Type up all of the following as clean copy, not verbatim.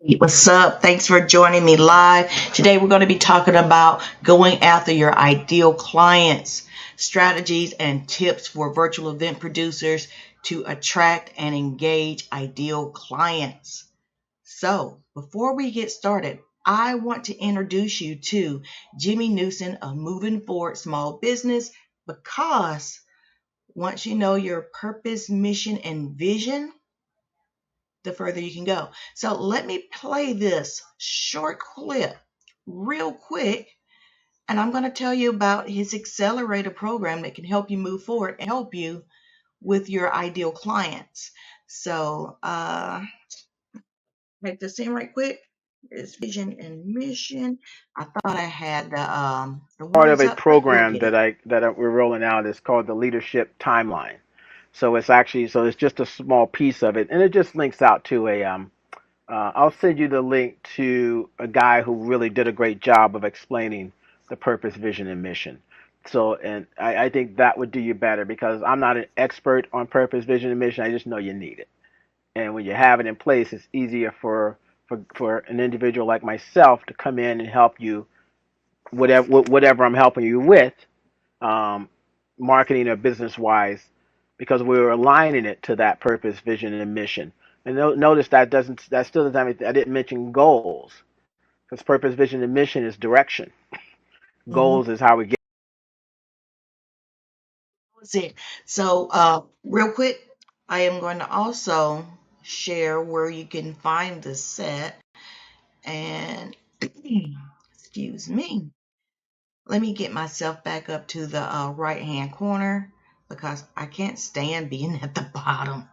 What's up? Thanks for joining me live. Today we're going to be talking about going after your ideal clients, strategies and tips for virtual event producers to attract and engage ideal clients. So, before we get started, I want to introduce you to Jimmy Newsom of Moving Forward Small Business, because once you know your purpose, mission, and vision, the further you can go. So let me play this short clip real quick, and I'm going to tell you about his accelerator program that can help you move forward and help you with your ideal clients. So make this in right quick. It's vision and mission. I thought I had the Part of words a up, but we'll program get it. we're rolling out. Is called the Leadership Timeline. So it's just a small piece of it, and it just links out to a I'll send you the link to a guy who really did a great job of explaining the purpose, vision, and mission. I think that would do you better, because I'm not an expert on purpose, vision, and mission. I just know you need it, and when you have it in place, it's easier for an individual like myself to come in and help you whatever I'm helping you with, um, marketing or business wise, because we're aligning it to that purpose, vision, and mission. And notice that still doesn't have, I didn't mention goals, because purpose, vision, and mission is direction. Mm-hmm. Goals is how we get. That's it. So real quick, I am going to also share where you can find the set. And excuse me, let me get myself back up to the right hand corner because I can't stand being at the bottom.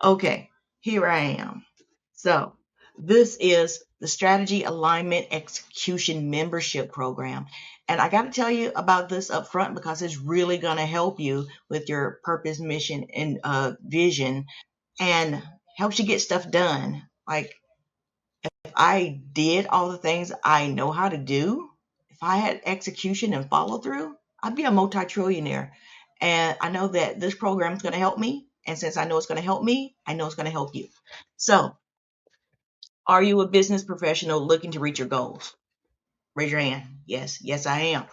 Okay, here I am. So this is the Strategy Alignment Execution Membership Program. And I got to tell you about this up front because it's really going to help you with your purpose, mission, and vision, and helps you get stuff done. Like, if I did all the things I know how to do, if I had execution and follow through, I'd be a multi-trillionaire. And I know that this program is going to help me. And since I know it's going to help me, I know it's going to help you. So, are you a business professional looking to reach your goals? Raise your hand. Yes, yes, I am.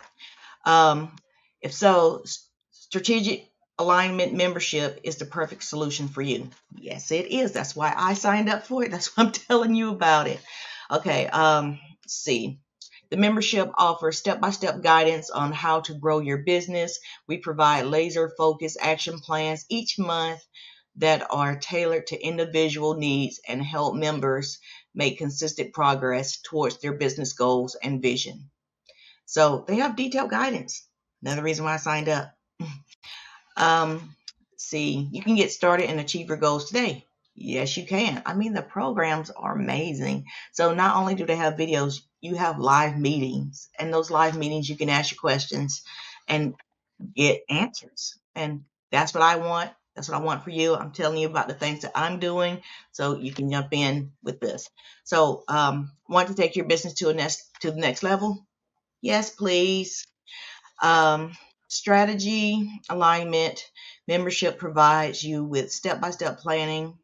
Um, if so, strategic alignment membership is the perfect solution for you. Yes, it is. That's why I signed up for it. That's why I'm telling you about it. Okay, let's see. The membership offers step-by-step guidance on how to grow your business. We provide laser-focused action plans each month that are tailored to individual needs and help members make consistent progress towards their business goals and vision. So they have detailed guidance. Another reason why I signed up. See, you can get started and achieve your goals today. Yes, you can. I mean, the programs are amazing. So not only do they have videos, you have live meetings, and those live meetings you can ask your questions and get answers. And that's what I want. That's what I want for you. I'm telling you about the things that I'm doing, so you can jump in with this. So, want to take your business to the next level? Yes, please. Um, Strategy alignment membership provides you with step-by-step planning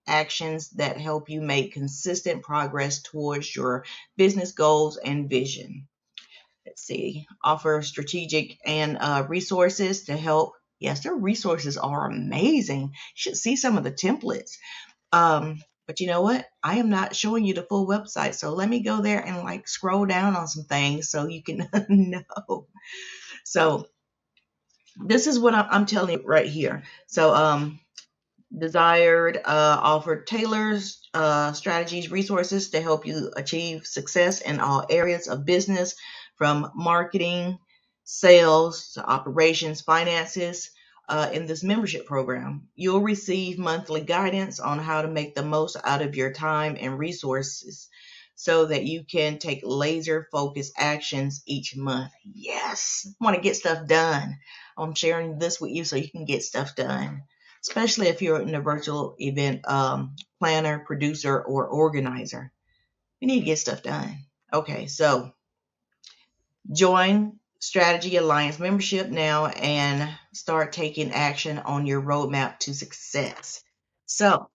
actions that help you make consistent progress towards your business goals and vision. Let's see, offer strategic and resources to help. Yes, their resources are amazing. You should see some of the templates. But you know what? I am not showing you the full website, so let me go there and like scroll down on some things so you can know. So this is what I'm telling you right here. So desired offer tailors strategies, resources to help you achieve success in all areas of business, from marketing, sales to operations, finances. In this membership program, you'll receive monthly guidance on how to make the most out of your time and resources so that you can take laser focused actions each month. Yes, I want to get stuff done. I'm sharing this with you so you can get stuff done, especially if you're in a virtual event planner, producer, or organizer. You need to get stuff done. Okay, so join Strategy Alliance membership now and start taking action on your roadmap to success. So,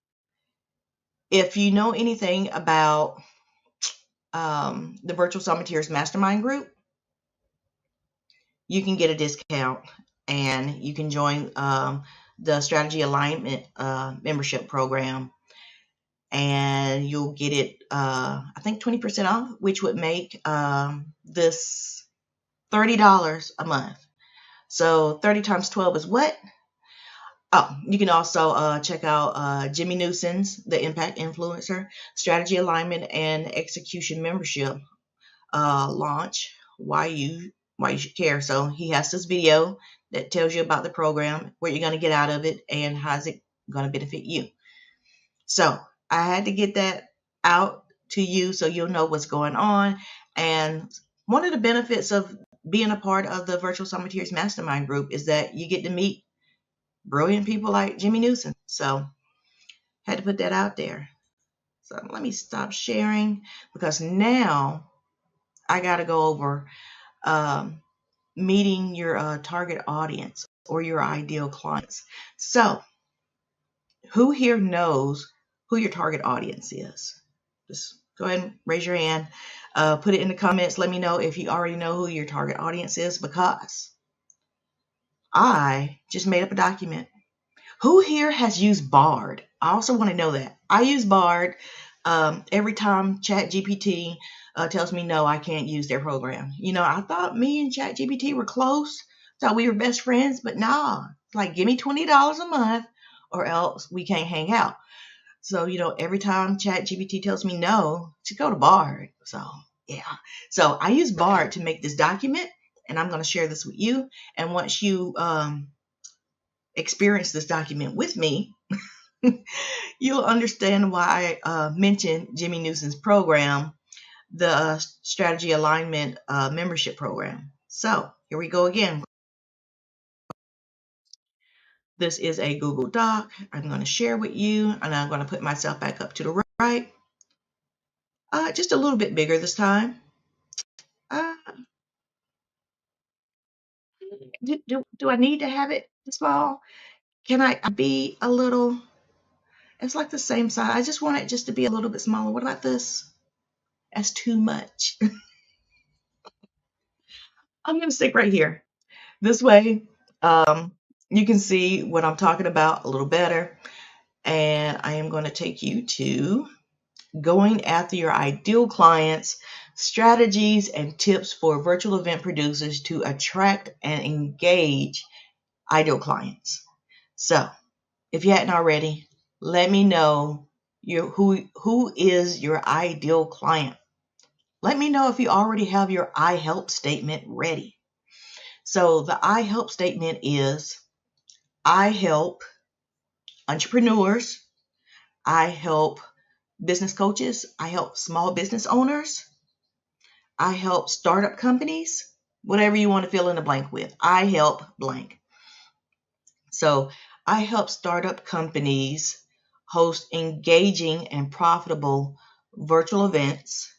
If you know anything about the Virtual Summiteers Mastermind group, you can get a discount and you can join the Strategy Alignment membership program, and you'll get it, I think 20% off, which would make this $30 a month. So 30 times 12 is what? Oh, you can also check out Jimmy Newson's The Impact Influencer Strategy Alignment and Execution Membership launch. Why you should care. So he has this video that tells you about the program, what you're going to get out of it, and how's it going to benefit you. So I had to get that out to you so you'll know what's going on. And one of the benefits of being a part of the Virtual Summiteers Mastermind group is that you get to meet brilliant people like Jimmy Newson. So had to put that out there. So let me stop sharing, because now I got to go over meeting your target audience or your ideal clients. So who here knows who your target audience is? Just go ahead and raise your hand. Put it in the comments. Let me know if you already know who your target audience is, because I just made up a document. Who here has used Bard? I also want to know that. I use Bard every time ChatGPT tells me no, I can't use their program. I thought me and ChatGPT were close. Thought we were best friends, but nah. It's like, give me $20 a month or else we can't hang out. So, every time ChatGPT tells me no, to go to Bard. So, yeah. So I use Bard to make this document, and I'm going to share this with you. And once you experience this document with me, you'll understand why I mentioned Jimmy Newson's program, the Strategy Alignment membership program. So here we go again. This is a Google Doc. I'm going to share with you, and I'm going to put myself back up to the right. Just a little bit bigger this time. Do I need to have it this small? Can I be a little? It's like the same size. I just want it just to be a little bit smaller. What about this? That's too much. I'm going to stick right here. This way, you can see what I'm talking about a little better. And I am going to take you to going after your ideal clients, strategies and tips for virtual event producers to attract and engage ideal clients. So if you hadn't already, let me know who is your ideal client. Let me know if you already have your I help statement ready. So the I help statement is, I help entrepreneurs, I help business coaches, I help small business owners, I help startup companies, whatever you want to fill in the blank with. I help blank. So I help startup companies host engaging and profitable virtual events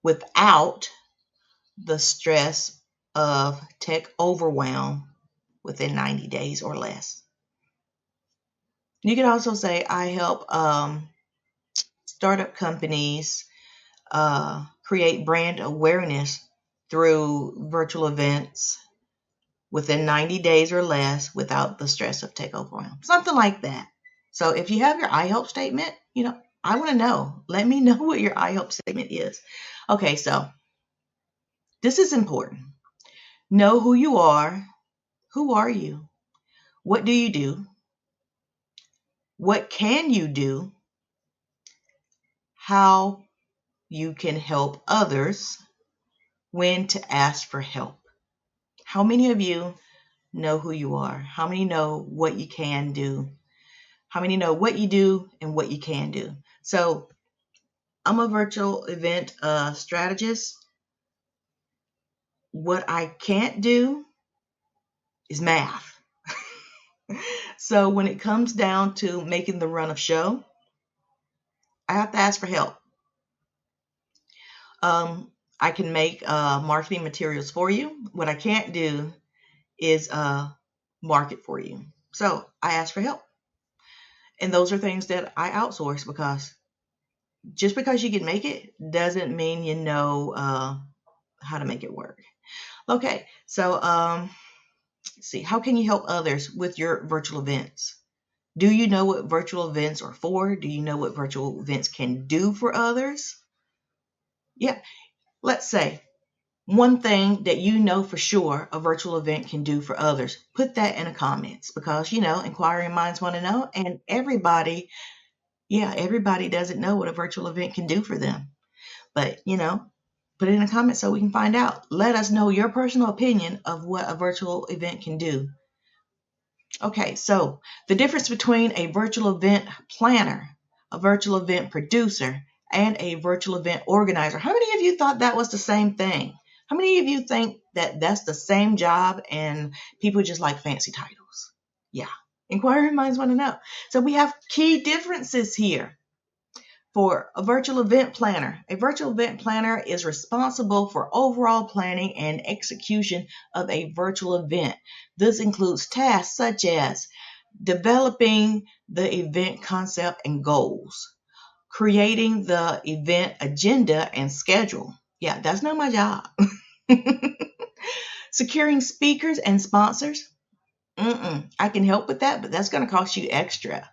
without the stress of tech overwhelm within 90 days or less. You can also say, I help startup companies create brand awareness through virtual events within 90 days or less without the stress of tech overwhelm. Something like that. So if you have your I help statement, I want to know. Let me know what your I help statement is. Okay, so this is important. Know who you are. Who are you? What do you do? What can you do? How you can help others. When to ask for help. How many of you know who you are? How many know what you can do? How many know what you do and what you can do? So I'm a virtual event strategist. What I can't do is math. So when it comes down to making the run of show, I have to ask for help. I can make marketing materials for you. What I can't do is market for you. So I ask for help. And those are things that I outsource, because just because you can make it doesn't mean you know how to make it work. Okay, so let's see. How can you help others with your virtual events? Do you know what virtual events are for? Do you know what virtual events can do for others? Yeah, let's say one thing that you know for sure a virtual event can do for others. Put that in the comments, because inquiring minds want to know, and everybody doesn't know what a virtual event can do for them. But put it in the comments so we can find out. Let us know your personal opinion of what a virtual event can do. Okay, so the difference between a virtual event planner, a virtual event producer, and a virtual event organizer. How many of you thought that was the same thing? How many of you think that that's the same job and people just like fancy titles? Yeah, inquiring minds want to know. So we have key differences here. For a virtual event planner is responsible for overall planning and execution of a virtual event. This includes tasks such as developing the event concept and goals, creating the event agenda and schedule. Yeah, that's not my job. Securing speakers and sponsors. I can help with that, but that's going to cost you extra.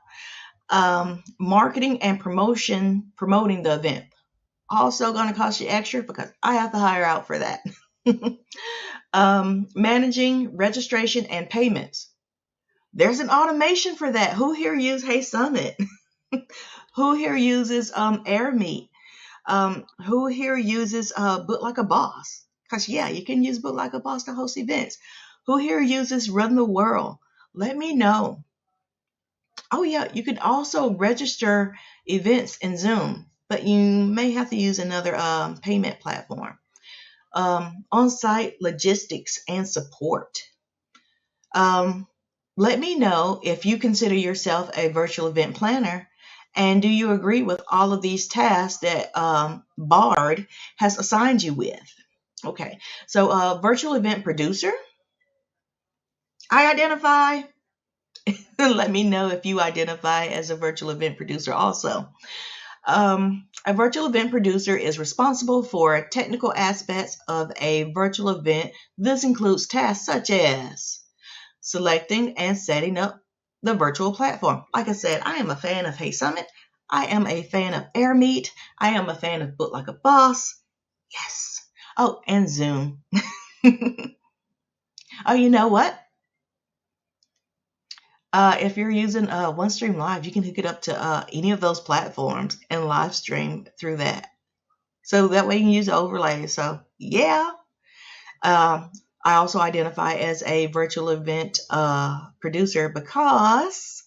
Marketing and promoting the event. Also going to cost you extra, because I have to hire out for that. Managing registration and payments. There's an automation for that. Who here uses Hey Summit? Who here uses AirMeet? Who here uses Book Like a Boss? Because you can use Book Like a Boss to host events. Who here uses Run the World? Let me know. Oh yeah, you can also register events in Zoom, but you may have to use another payment platform. On-site logistics and support. Let me know if you consider yourself a virtual event planner, and do you agree with all of these tasks that Bard has assigned you with? Okay, so virtual event producer, I identify. Let me know if you identify as a virtual event producer also. A virtual event producer is responsible for technical aspects of a virtual event. This includes tasks such as selecting and setting up the virtual platform. Like I said, I am a fan of Hey Summit. I am a fan of AirMeet. I am a fan of Book Like a Boss. Yes. Oh, and Zoom. Oh, you know what? If you're using OneStream Live, you can hook it up to any of those platforms and live stream through that. So that way you can use the overlay. So yeah. I also identify as a virtual event producer because,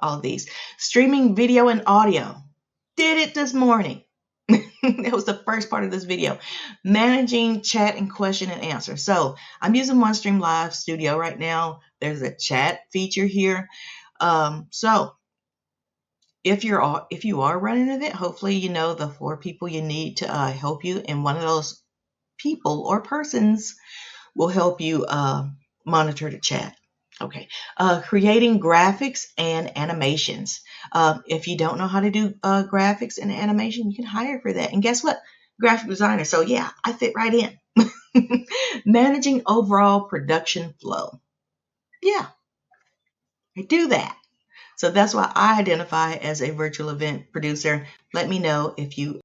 all of these. Streaming video and audio. Did it this morning. That was the first part of this video. Managing chat and question and answer. So I'm using OneStream Live Studio right now. There's a chat feature here. So if you are running an event, hopefully you know the 4 people you need to help you, and one of those people or persons will help you monitor the chat. Okay, creating graphics and animations. If you don't know how to do graphics and animation, you can hire for that. And guess what? Graphic designer. So yeah, I fit right in. Managing overall production flow. Yeah, I do that. So that's why I identify as a virtual event producer. Let me know if you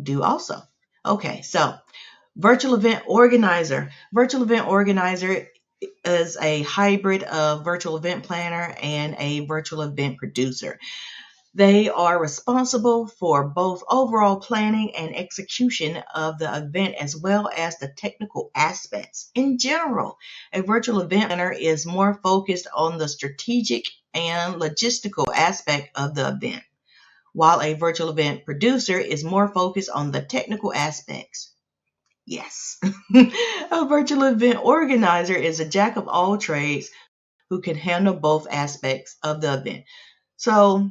do also. Okay, so virtual event organizer. Virtual event organizer is a hybrid of virtual event planner and a virtual event producer. They are responsible for both overall planning and execution of the event, as well as the technical aspects. In general, a virtual event planner is more focused on the strategic and logistical aspect of the event, while a virtual event producer is more focused on the technical aspects. Yes. A virtual event organizer is a jack of all trades who can handle both aspects of the event. So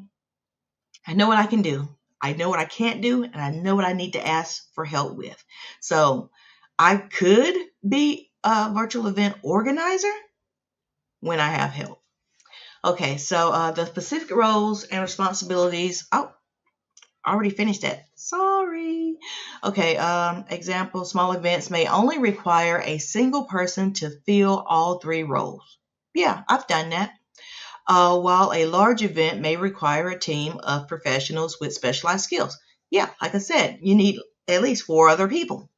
I know what I can do. I know what I can't do, and I know what I need to ask for help with. So I could be a virtual event organizer when I have help. Okay, so the specific roles and responsibilities. Oh, I already finished that. Sorry. Okay, example, small events may only require a single person to fill all three roles. Yeah, I've done that. While a large event may require a team of professionals with specialized skills. Yeah, like I said, you need at least 4 other people.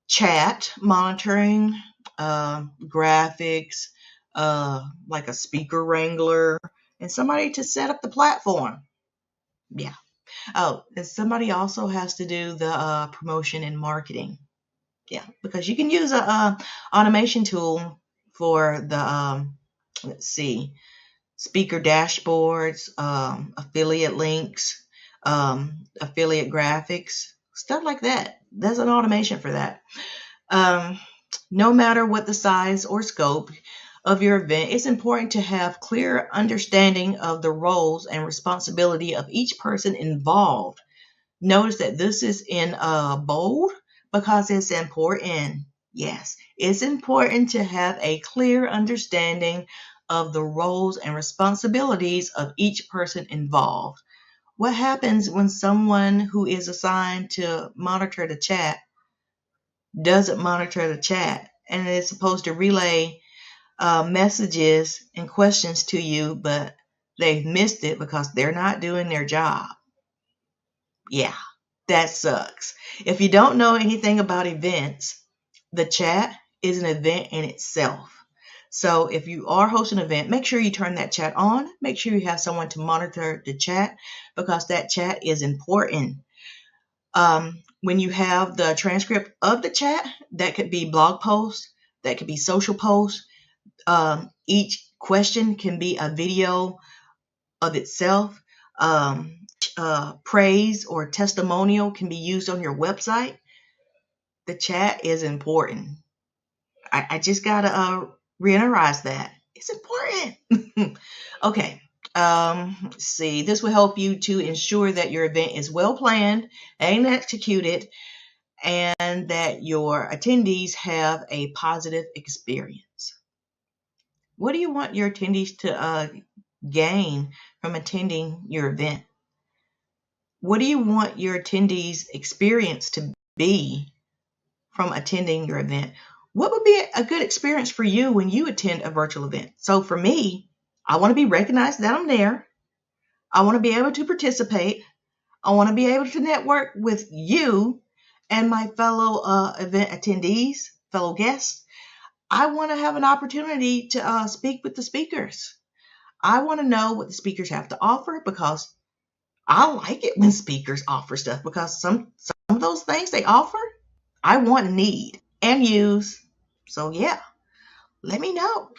Chat, monitoring, graphics, like a speaker wrangler, and somebody to set up the platform. Yeah. Oh, and somebody also has to do the promotion and marketing. Yeah, because you can use a automation tool for the let's see, speaker dashboards, affiliate links, affiliate graphics, stuff like that. There's an automation for that. Um, no matter what the size or scope of your event, it's important to have clear understanding of the roles and responsibility of each person involved. Notice that this is in bold because it's important. Yes, it's important to have a clear understanding of the roles and responsibilities of each person involved. What happens when someone who is assigned to monitor the chat doesn't monitor the chat and is supposed to relay messages and questions to you, but they've missed it because they're not doing their job? Yeah, that sucks. If you don't know anything about events, the chat is an event in itself. So if you are hosting an event, make sure you turn that chat on. Make sure you have someone to monitor the chat because that chat is important. When you have the transcript of the chat, that could be blog posts, that could be social posts. Each question can be a video of itself. Praise or testimonial can be used on your website. The chat is important. I just gotta reiterate that it's important. Okay. Let's see. This will help you to ensure that your event is well planned and executed, and that your attendees have a positive experience. What do you want your attendees to gain from attending your event? What do you want your attendees' experience to be from attending your event? What would be a good experience for you when you attend a virtual event? So for me, I want to be recognized that I'm there. I want to be able to participate. I want to be able to network with you and my fellow event attendees, fellow guests. I want to have an opportunity to speak with the speakers. I want to know what the speakers have to offer because I like it when speakers offer stuff because some of those things they offer, I want and need and use. So yeah, let me know.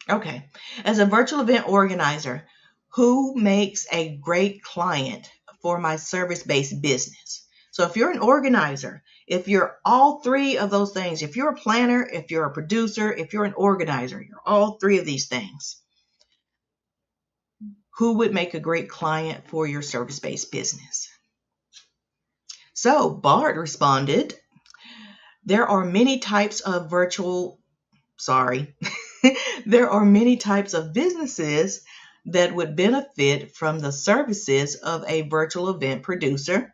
Okay. As a virtual event organizer, who makes a great client for my service-based business? So if you're an organizer, if you're all 3 of those things, if you're a planner, if you're a producer, if you're an organizer, you're all 3 of these things. Who would make a great client for your service-based business? So Bart responded, there are many types of there are many types of businesses that would benefit from the services of a virtual event producer.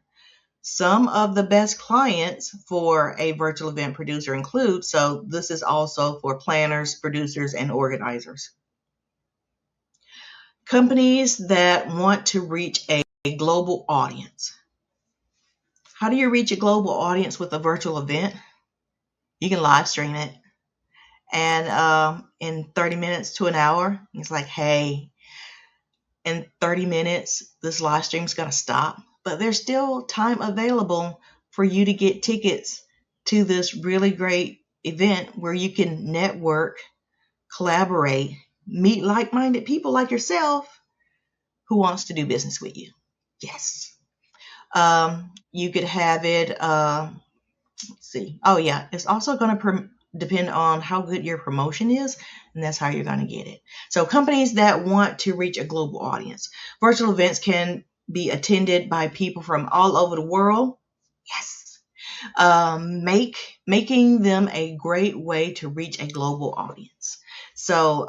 Some of the best clients for a virtual event producer include, so this is also for planners, producers, and organizers. Companies that want to reach a global audience. How do you reach a global audience with a virtual event? You can live stream it. And in 30 minutes to an hour, it's like, hey, in 30 minutes, this live stream is going to stop. But there's still time available for you to get tickets to this really great event where you can network, collaborate, meet like-minded people like yourself who wants to do business with you. Yes. You could have it, let's see. Oh, yeah. It's also going to depend on how good your promotion is, and that's how you're going to get it. So companies that want to reach a global audience. Virtual events can be attended by people from all over the world. Yes. Making them a great way to reach a global audience. So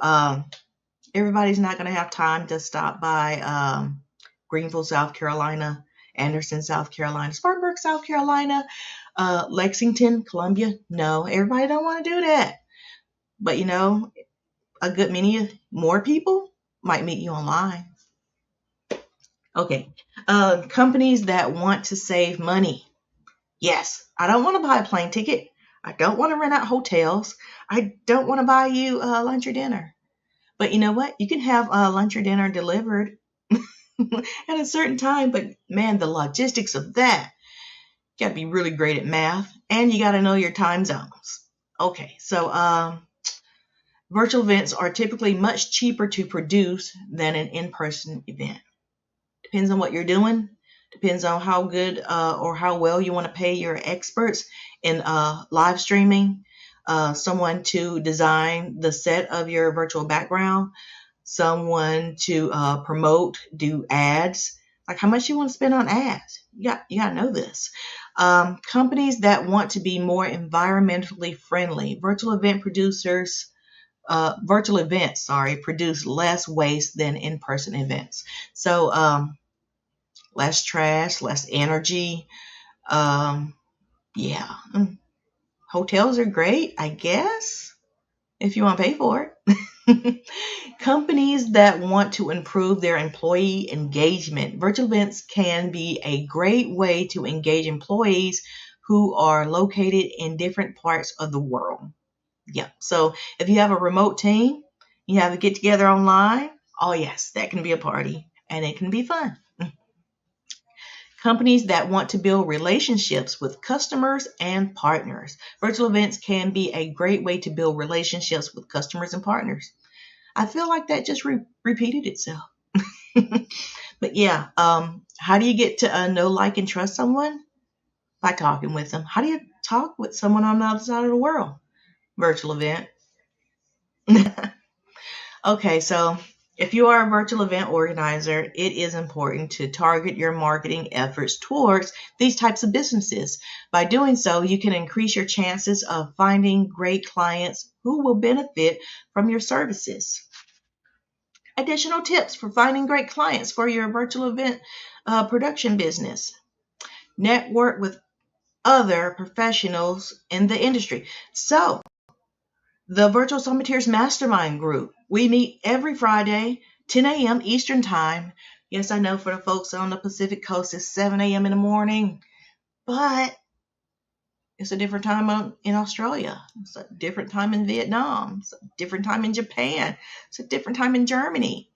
Everybody's not going to have time to stop by Greenville, South Carolina, Anderson, South Carolina, Spartanburg, South Carolina, Lexington, Columbia. No, everybody don't want to do that. But a good many more people might meet you online. Okay. Companies that want to save money. Yes, I don't want to buy a plane ticket. I don't want to rent out hotels. I don't want to buy you lunch or dinner. But you know what? You can have lunch or dinner delivered at a certain time. But man, the logistics of that, you got to be really great at math, and you got to know your time zones. Okay, so virtual events are typically much cheaper to produce than an in-person event. Depends on what you're doing. Depends on how good or how well you want to pay your experts in live streaming. Someone to design the set of your virtual background. Someone to promote, do ads. Like how much you want to spend on ads. You got to know this. Companies that want to be more environmentally friendly. Virtual events produce less waste than in-person events. So less trash, less energy. Yeah. Hotels are great, I guess, if you want to pay for it. Companies that want to improve their employee engagement. Virtual events can be a great way to engage employees who are located in different parts of the world. Yeah. So if you have a remote team, you have a get together online. Oh yes, that can be a party and it can be fun. Companies that want to build relationships with customers and partners. Virtual events can be a great way to build relationships with customers and partners. I feel like that just repeated itself. But yeah, how do you get to know, like, and trust someone? By talking with them. How do you talk with someone on the other side of the world? Virtual event. Okay, so if you are a virtual event organizer, it is important to target your marketing efforts towards these types of businesses. By doing so, you can increase your chances of finding great clients who will benefit from your services. Additional tips for finding great clients for your virtual event production business. Network with other professionals in the industry. So, the Virtual Summiteers Mastermind Group. We meet every Friday, 10 a.m. Eastern Time. Yes, I know for the folks on the Pacific Coast, it's 7 a.m. in the morning, but it's a different time in Australia. It's a different time in Vietnam. It's a different time in Japan. It's a different time in Germany.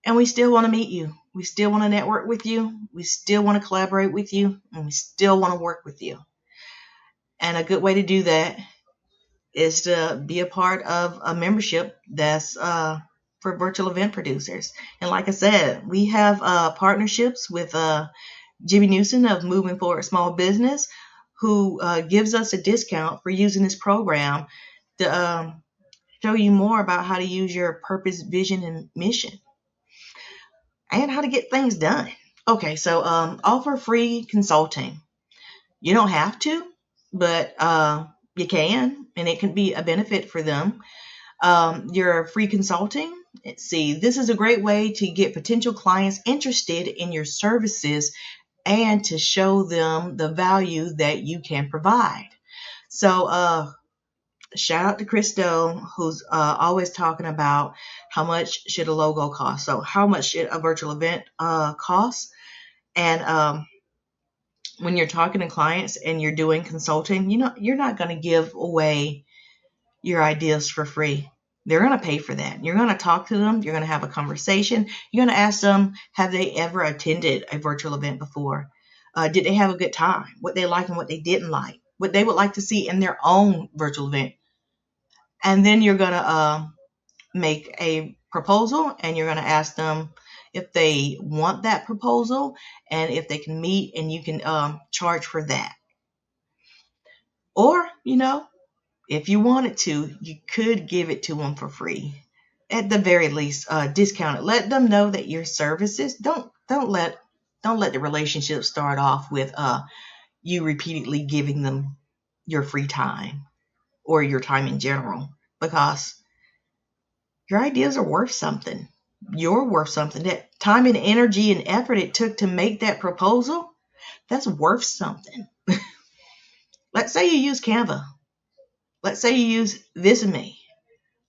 And we still want to meet you. We still want to network with you. We still want to collaborate with you. And we still want to work with you. And a good way to do that is to be a part of a membership that's for virtual event producers. And like I said, we have partnerships with Jimmy Newsom of Moving Forward Small Business, who gives us a discount for using this program to show you more about how to use your purpose, vision, and mission, and how to get things done. Okay, so offer free consulting. You don't have to, but you can, and it can be a benefit for them. Your free consulting. Let's see, this is a great way to get potential clients interested in your services and to show them the value that you can provide. So shout out to Christo, who's always talking about how much should a logo cost. So how much should a virtual event cost? And when you're talking to clients and you're doing consulting, you're not going to give away your ideas for free. They're going to pay for that. You're going to talk to them. You're going to have a conversation. You're going to ask them, have they ever attended a virtual event before? Did they have a good time? What they liked and what they didn't like? What they would like to see in their own virtual event? And then you're going to make a proposal, and you're going to ask them if they want that proposal and if they can meet, and you can charge for that. Or, if you wanted to, you could give it to them for free. At the very least, discount it. Let them know that your services, don't let the relationship start off with you repeatedly giving them your free time or your time in general, because Your ideas are worth something. You're worth something. That time and energy and effort it took to make that proposal, that's worth something. Let's say you use Canva. Let's say you use Visme.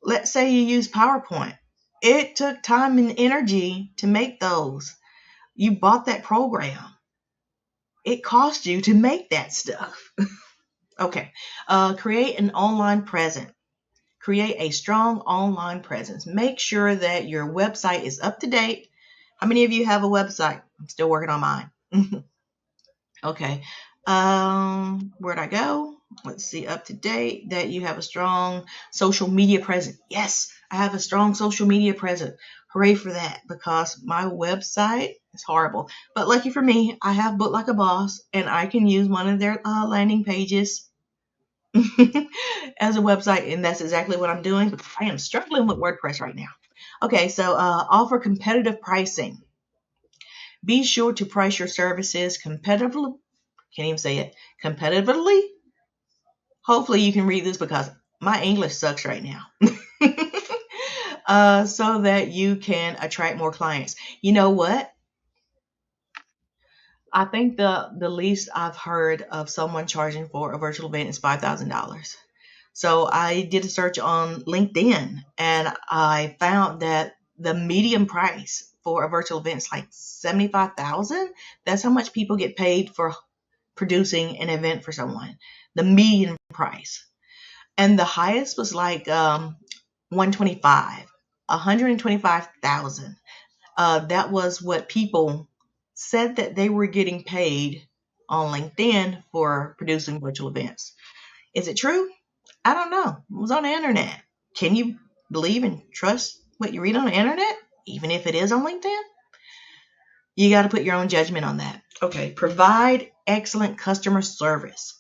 Let's say you use PowerPoint. It took time and energy to make those. You bought that program. It cost you to make that stuff. Okay. Create an online presence. Create a strong online presence. Make sure that your website is up to date. How many of you have a website? I'm still working on mine. Okay. Where'd I go? Let's see, up to date, that you have a strong social media presence. Yes, I have a strong social media presence. Hooray for that, because my website is horrible. But lucky for me, I have Book Like a Boss, and I can use one of their landing pages as a website, and that's exactly what I'm doing. But I am struggling with WordPress right now. Okay, so offer competitive pricing. Be sure to price your services competitively. Can't even say it. Competitively. Hopefully you can read this because my English sucks right now. So that you can attract more clients. You know what? I think the least I've heard of someone charging for a virtual event is $5,000. So I did a search on LinkedIn, and I found that the median price for a virtual event is like $75,000. That's how much people get paid for producing an event for someone. The median price. And the highest was like 125,000. That was what people said that they were getting paid on LinkedIn for producing virtual events. Is it true? I don't know. It was on the internet. Can you believe and trust what you read on the internet, even if it is on LinkedIn? You got to put your own judgment on that. Okay, provide excellent customer service.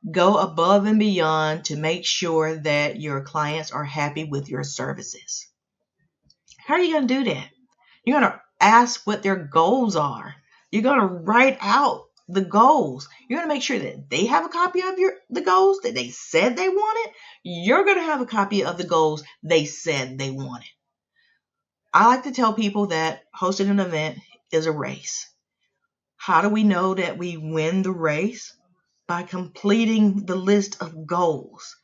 Go above and beyond to make sure that your clients are happy with your services. How are you going to do that? You're going to ask what their goals are. You're going to write out the goals. You're going to make sure that they have a copy of the goals that they said they wanted. You're going to have a copy of the goals they said they wanted. I like to tell people that hosting an event is a race. How do we know that we win the race? By completing the list of goals.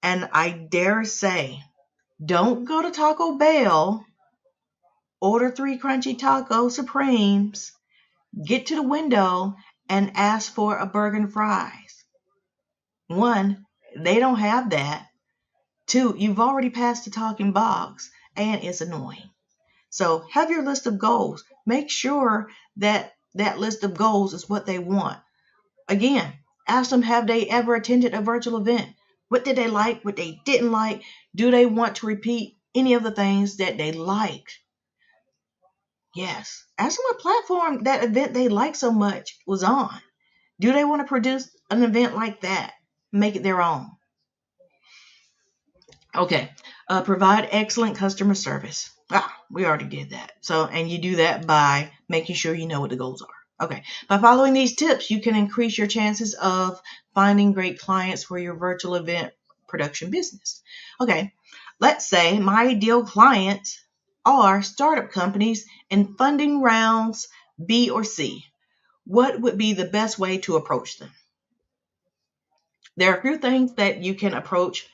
And I dare say, don't go to Taco Bell, order 3 crunchy taco supremes, get to the window, and ask for a burger and fries. 1, they don't have that. 2, you've already passed the talking box, and it's annoying. So have your list of goals. Make sure that that list of goals is what they want. Again, ask them, have they ever attended a virtual event? What did they like? What they didn't like? Do they want to repeat any of the things that they liked? Yes. Ask them what platform that event they liked so much was on. Do they want to produce an event like that? Make it their own. Okay. Provide excellent customer service. We already did that. And you do that by making sure you know what the goals are. Okay. By following these tips, you can increase your chances of finding great clients for your virtual event production business. Okay. Let's say my ideal clients are startup companies in funding rounds B or C. What would be the best way to approach them? There are a few things that you can approach.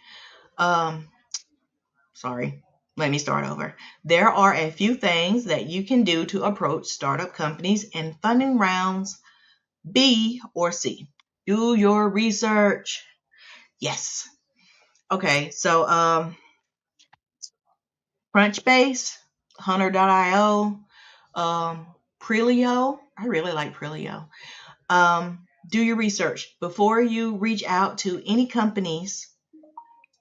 Let me start over. There are a few things that you can do to approach startup companies in funding rounds B or C. Do your research. Yes. Okay, so Crunchbase, Hunter.io, Prelio. I really like Prelio. Do your research. Before you reach out to any companies,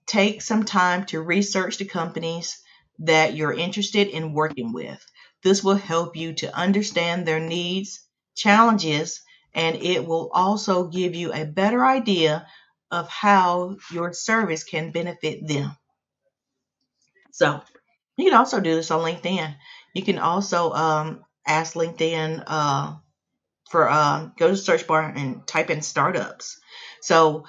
take some time to research the companies that you're interested in working with. This will help you to understand their needs, challenges, and it will also give you a better idea of how your service can benefit them. So you can also do this on LinkedIn. You can also ask LinkedIn go to the search bar and type in startups. So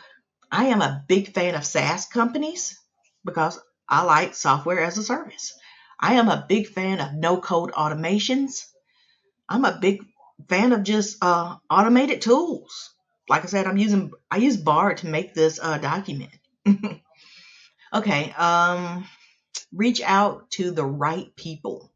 I am a big fan of SaaS companies because I like software as a service. I am a big fan of no-code automations. I'm a big fan of just automated tools. Like I said, I use Bard to make this document. Okay, reach out to the right people.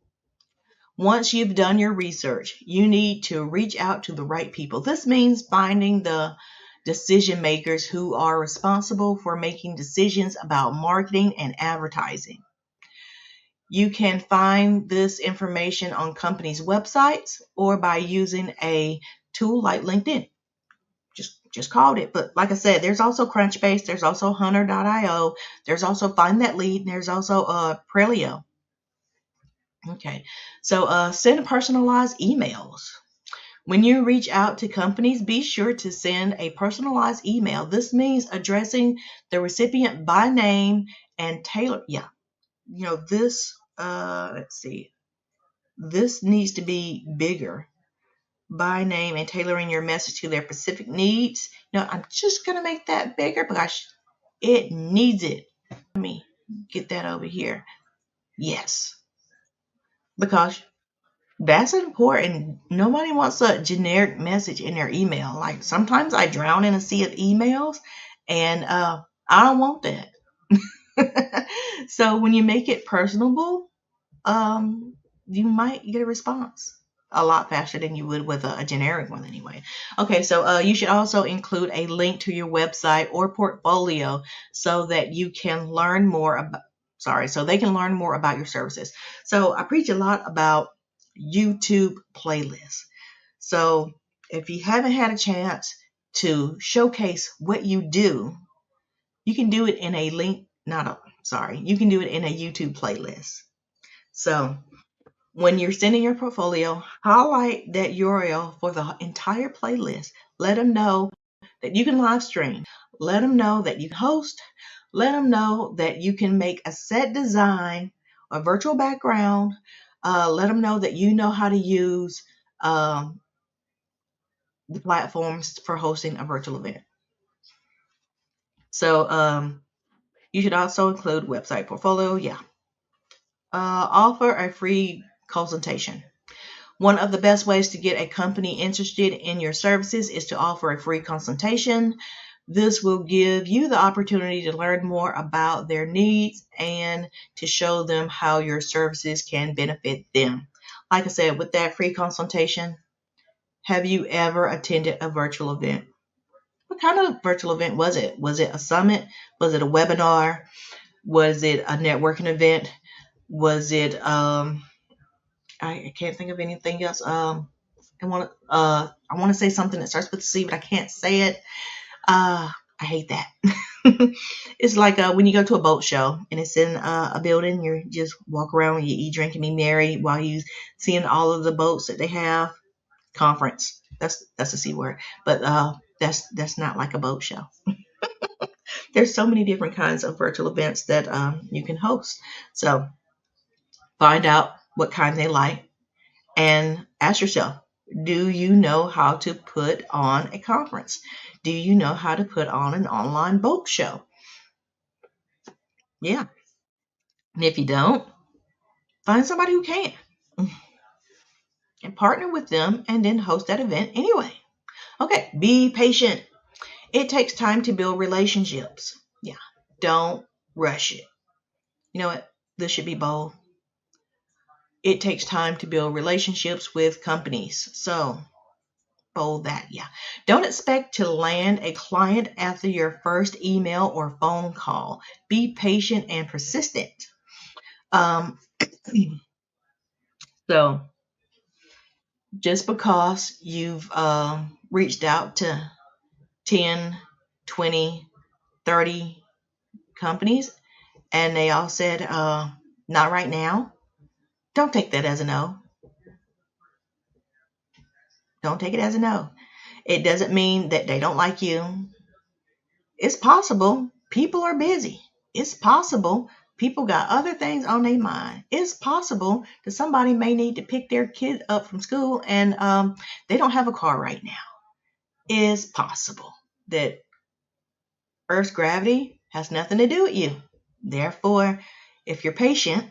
Once you've done your research, you need to reach out to the right people. This means finding the decision makers who are responsible for making decisions about marketing and advertising. You can find this information on companies' websites or by using a tool like LinkedIn. Just called it. But like I said, there's also Crunchbase, there's also Hunter.io, there's also Find That Lead, and there's also Prelio. Okay, so send personalized emails. When you reach out to companies, be sure to send a personalized email. This means addressing the recipient by name and tailor. Yeah, this. Let's see. This needs to be bigger. By name and tailoring your message to their specific needs. I'm just gonna make that bigger because it needs it. Let me get that over here. Yes, because that's important. Nobody wants a generic message in their email. Like sometimes I drown in a sea of emails, and I don't want that. So when you make it personable, you might get a response a lot faster than you would with a generic one anyway. Okay, so you should also include a link to your website or portfolio so that you can learn more about, so they can learn more about your services. So I preach a lot about YouTube playlists. So if you haven't had a chance to showcase what you do, you can do it in a you can do it in a YouTube playlist. So when you're sending your portfolio, highlight that URL for the entire playlist. Let them know that you can live stream. Let them know that you can host. Let them know that you can make a set design, a virtual background. Let them know that you know how to use the platforms for hosting a virtual event. So you should also include website portfolio. Yeah. Offer a free consultation. One of the best ways to get a company interested in your services is to offer a free consultation. This will give you the opportunity to learn more about their needs and to show them how your services can benefit them. Like I said, with that free consultation, have you ever attended a virtual event? What kind of virtual event was it? Was it a summit? Was it a webinar? Was it a networking event? Was it I can't think of anything else. I want to say something that starts with C, but I can't say it. I hate that. It's like when you go to a boat show and it's in a building, you just walk around, you eat, drink, and be merry while you seeing all of the boats that they have. Conference. That's a C word, but that's not like a boat show. There's so many different kinds of virtual events that you can host. So find out what kind they like and ask yourself, do you know how to put on a conference? Do you know how to put on an online boat show? Yeah. And if you don't, find somebody who can and partner with them and then host that event anyway. Okay, be patient. It takes time to build relationships. Yeah, don't rush it. You know what? This should be bold. It takes time to build relationships with companies. So, bold that. Yeah. Don't expect to land a client after your first email or phone call. Be patient and persistent. So, just because you've reached out to 10, 20, 30 companies and they all said, not right now, don't take that as a no. Don't take it as a no. It doesn't mean that they don't like you. It's possible people are busy. It's possible people got other things on their mind. It's possible that somebody may need to pick their kid up from school and they don't have a car right now. It's possible that Earth's gravity has nothing to do with you. Therefore, If you're patient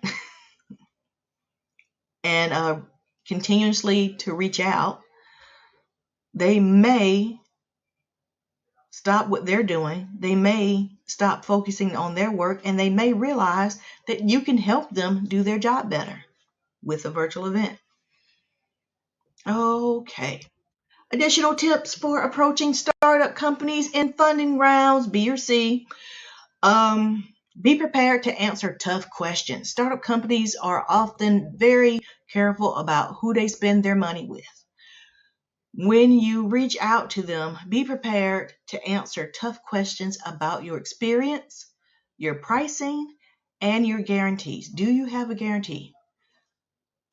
and continuously to reach out, they may stop what they're doing. They may stop focusing on their work, and they may realize that you can help them do their job better with a virtual event. Okay. Additional tips for approaching startup companies in funding rounds, B or C. Be prepared to answer tough questions. Startup companies are often very careful about who they spend their money with. When you reach out to them, be prepared to answer tough questions about your experience, your pricing, and your guarantees. Do you have a guarantee?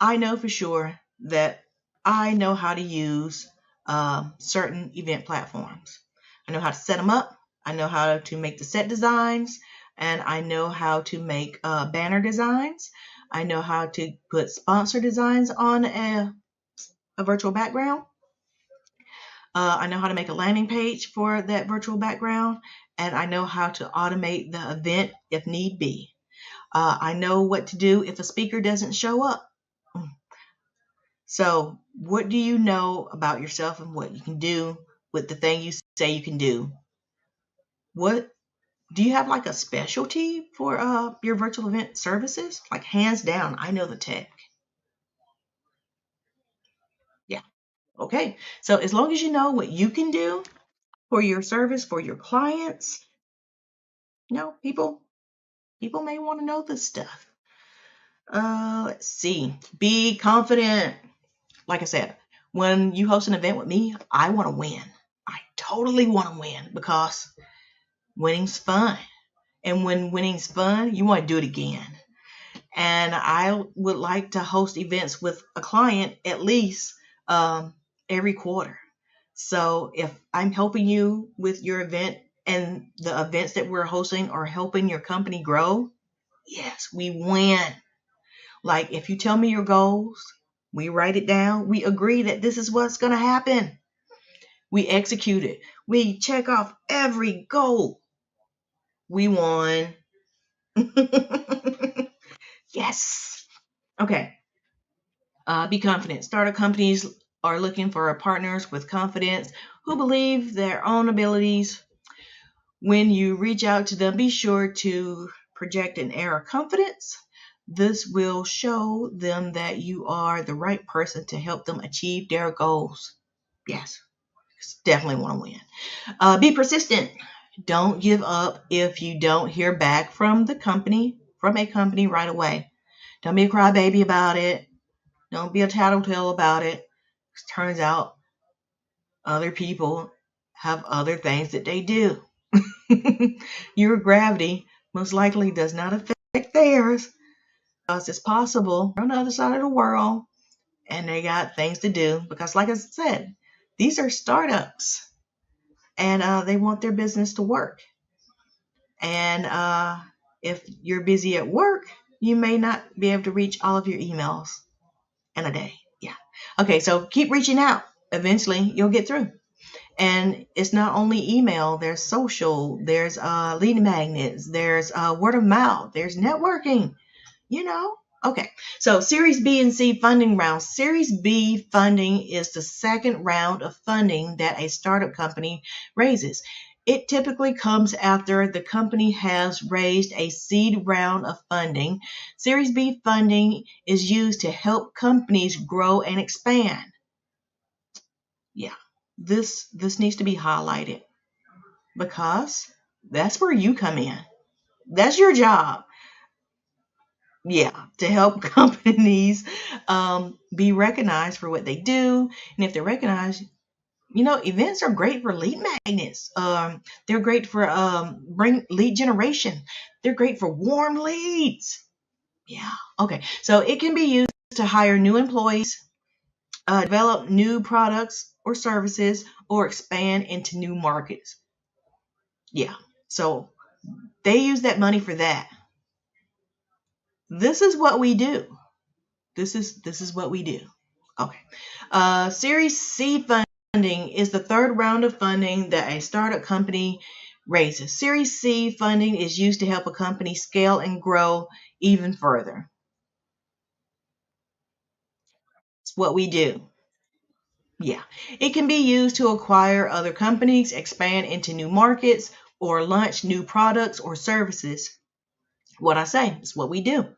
I know for sure that I know how to use certain event platforms. I know how to set them up. I know how to make the set designs, and I know how to make banner designs. I know how to put sponsor designs on a virtual background. I know how to make a landing page for that virtual background, and I know how to automate the event if need be. I know what to do if a speaker doesn't show up. So, what do you know about yourself and what you can do with the thing you say you can do? What do you have, like a specialty for your virtual event services? Like, hands down, I know the tech. Yeah. Okay. So as long as you know what you can do for your service, for your clients, people may want to know this stuff. Let's see. Be confident. Like I said, when you host an event with me, I want to win. I totally want to win because winning's fun. And when winning's fun, you want to do it again. And I would like to host events with a client at least every quarter. So if I'm helping you with your event and the events that we're hosting are helping your company grow, yes, we win. Like, if you tell me your goals, we write it down. We agree that this is what's going to happen. We execute it. We check off every goal. We won. Yes. Okay. Be confident. Startup companies are looking for partners with confidence who believe their own abilities. When you reach out to them, be sure to project an air of confidence. This will show them that you are the right person to help them achieve their goals. Yes, definitely want to win. Be persistent. Don't give up if you don't hear back from a company right away. Don't be a crybaby about it. Don't be a tattletale about it. It turns out other people have other things that they do. Your gravity most likely does not affect theirs, because it's possible they're on the other side of the world and they got things to do. Because, like I said, these are startups and they want their business to work. And if you're busy at work, you may not be able to reach all of your emails in a day. Yeah. Okay, so keep reaching out. Eventually, you'll get through. And it's not only email, there's social, there's lead magnets, there's word of mouth, there's networking, Okay, so Series B and C funding rounds. Series B funding is the second round of funding that a startup company raises. It typically comes after the company has raised a seed round of funding. Series B funding is used to help companies grow and expand. Yeah. This needs to be highlighted because that's where you come in. That's your job. Yeah, to help companies be recognized for what they do. And if they're recognized, events are great for lead magnets. They're great for bring lead generation. They're great for warm leads. Yeah. Okay. So it can be used to hire new employees, develop new products or services, or expand into new markets. Yeah. So they use that money for that. This is what we do. This is what we do. Okay. Series C funding is the third round of funding that a startup company raises. Series C funding is used to help a company scale and grow even further. It's what we do. Yeah, it can be used to acquire other companies, expand into new markets, or launch new products or services. What I say is what we do.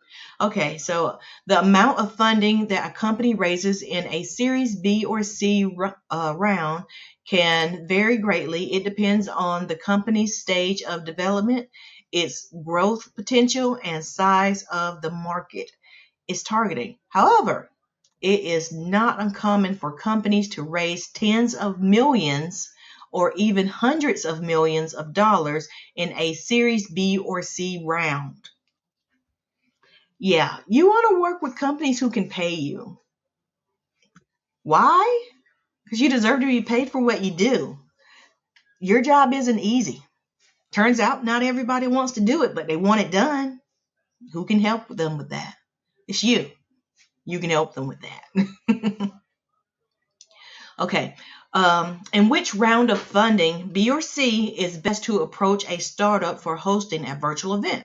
Okay, so the amount of funding that a company raises in a Series B or C round can vary greatly. It depends on the company's stage of development, its growth potential, and size of the market it's targeting. However, it is not uncommon for companies to raise tens of millions or even hundreds of millions of dollars in a Series B or C round. Yeah, you want to work with companies who can pay you. Why? Because you deserve to be paid for what you do. Your job isn't easy. Turns out not everybody wants to do it, but they want it done. Who can help them with that? It's you. You can help them with that. Okay. In which round of funding, B or C, is best to approach a startup for hosting a virtual event?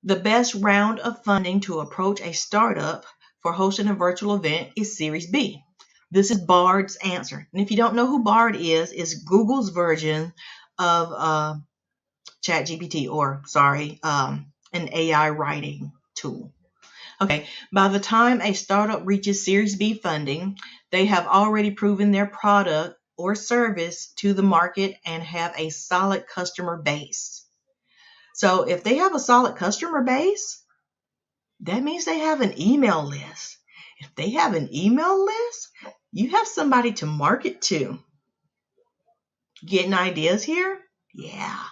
The best round of funding to approach a startup for hosting a virtual event is Series B. This is Bard's answer. And if you don't know who Bard is, it's Google's version of ChatGPT, or an AI writing tool. Okay, by the time a startup reaches Series B funding, they have already proven their product or service to the market and have a solid customer base. So if they have a solid customer base, that means they have an email list. If they have an email list, you have somebody to market to. Getting ideas here? Yeah.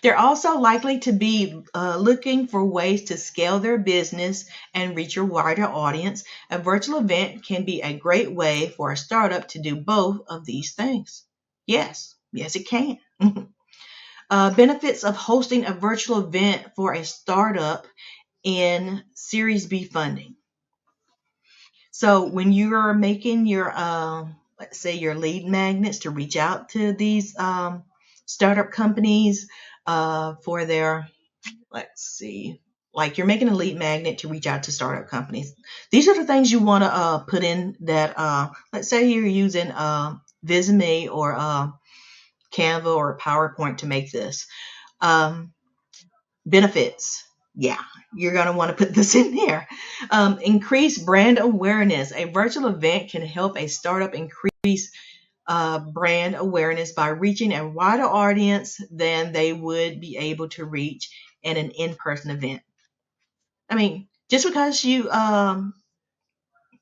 They're also likely to be looking for ways to scale their business and reach a wider audience. A virtual event can be a great way for a startup to do both of these things. Yes, it can. Benefits of hosting a virtual event for a startup in Series B funding. So when you're making your, let's say, your lead magnets to reach out to these startup companies for their, let's see, like you're making a lead magnet to reach out to startup companies. These are the things you want to put in that, let's say you're using Visme or Canva or PowerPoint to make this. Benefits. Yeah, you're going to want to put this in there. Increase brand awareness. A virtual event can help a startup increase brand awareness by reaching a wider audience than they would be able to reach in an in-person event. I mean, just because you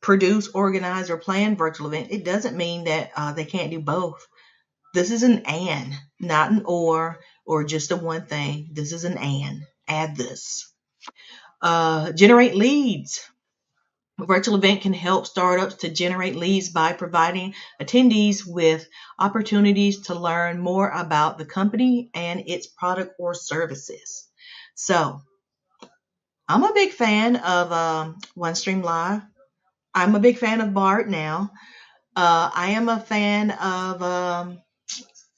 produce, organize, or plan virtual event, it doesn't mean that they can't do both. This is an and, not an or just a one thing. This is an and. Add this. Generate leads. A virtual event can help startups to generate leads by providing attendees with opportunities to learn more about the company and its product or services. So, I'm a big fan of OneStream Live. I'm a big fan of Bard now. I am a fan of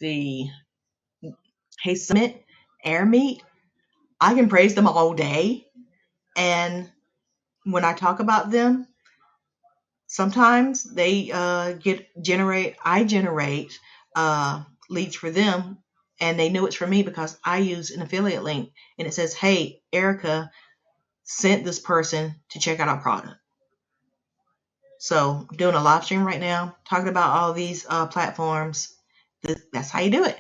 the Hey Summit, AirMeet. I can praise them all day. And when I talk about them, sometimes they I generate leads for them, and they know it's for me because I use an affiliate link, and it says, hey, Erica sent this person to check out our product. So I'm doing a live stream right now, talking about all these platforms. That's how you do it.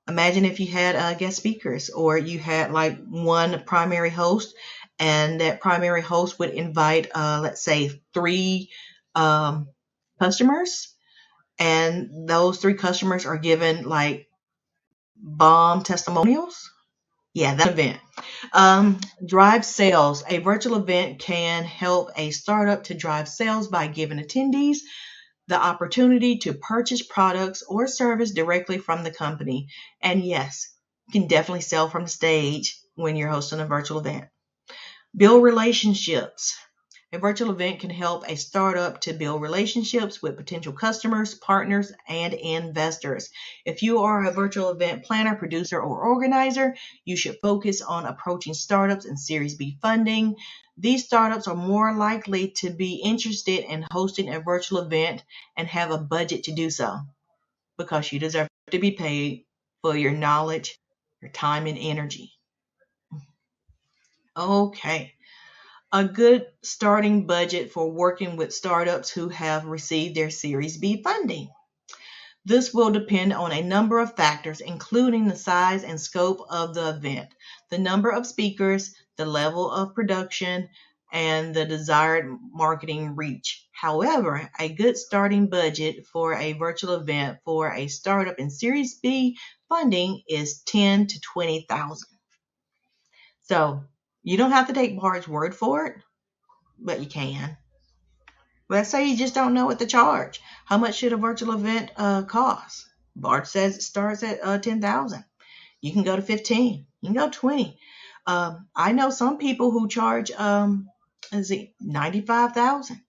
Imagine if you had guest speakers, or you had like one primary host, and that primary host would invite, let's say, 3 customers, and those 3 customers are given like bomb testimonials. Yeah, that event. Drive sales. A virtual event can help a startup to drive sales by giving attendees the opportunity to purchase products or service directly from the company. And yes, you can definitely sell from the stage when you're hosting a virtual event. Build relationships. A virtual event can help a startup to build relationships with potential customers, partners, and investors. If you are a virtual event planner, producer, or organizer, you should focus on approaching startups and Series B funding. These startups are more likely to be interested in hosting a virtual event and have a budget to do so, because you deserve to be paid for your knowledge, your time, and energy. Okay. A good starting budget for working with startups who have received their Series B funding. This will depend on a number of factors, including the size and scope of the event, the number of speakers, the level of production, and the desired marketing reach. However, a good starting budget for a virtual event for a startup in Series B funding is $10,000 to $20,000. So you don't have to take Bard's word for it, but you can. Let's say you just don't know what to charge. How much should a virtual event cost? Bard says it starts at $10,000. You can go to 15. You can go 20. I know some people who charge $95,000,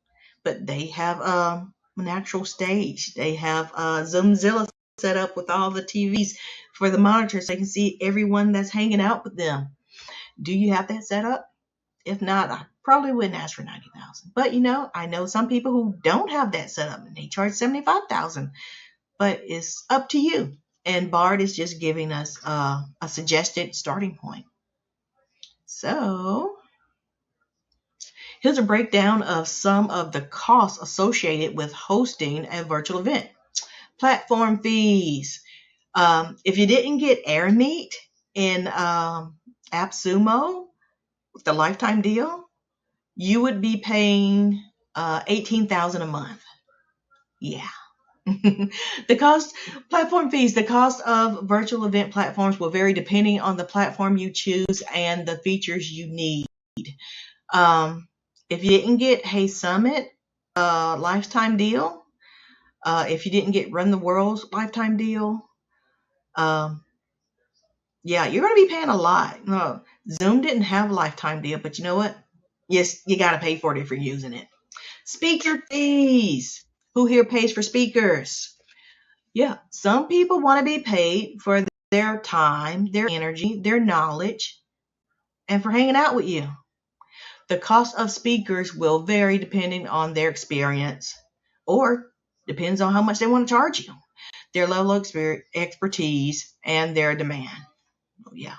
but they have an actual stage. They have Zoomzilla set up with all the TVs for the monitors, so they can see everyone that's hanging out with them. Do you have that set up? If not, I probably wouldn't ask for $90,000. But I know some people who don't have that set up and they charge $75,000. But it's up to you. And Bard is just giving us a suggested starting point. So here's a breakdown of some of the costs associated with hosting a virtual event. Platform fees. If you didn't get AirMeet in AppSumo with the lifetime deal, you would be paying $18,000 a month. Yeah. The cost of virtual event platforms will vary depending on the platform you choose and the features you need. If you didn't get Hey Summit lifetime deal, if you didn't get Run the World's lifetime deal, yeah, you're going to be paying a lot. No, Zoom didn't have a lifetime deal, but you know what? Yes, you got to pay for it if you're using it. Speaker fees. Who here pays for speakers? Yeah, some people want to be paid for their time, their energy, their knowledge, and for hanging out with you. The cost of speakers will vary depending on their experience, or depends on how much they want to charge you, their level of expertise, and their demand. Yeah.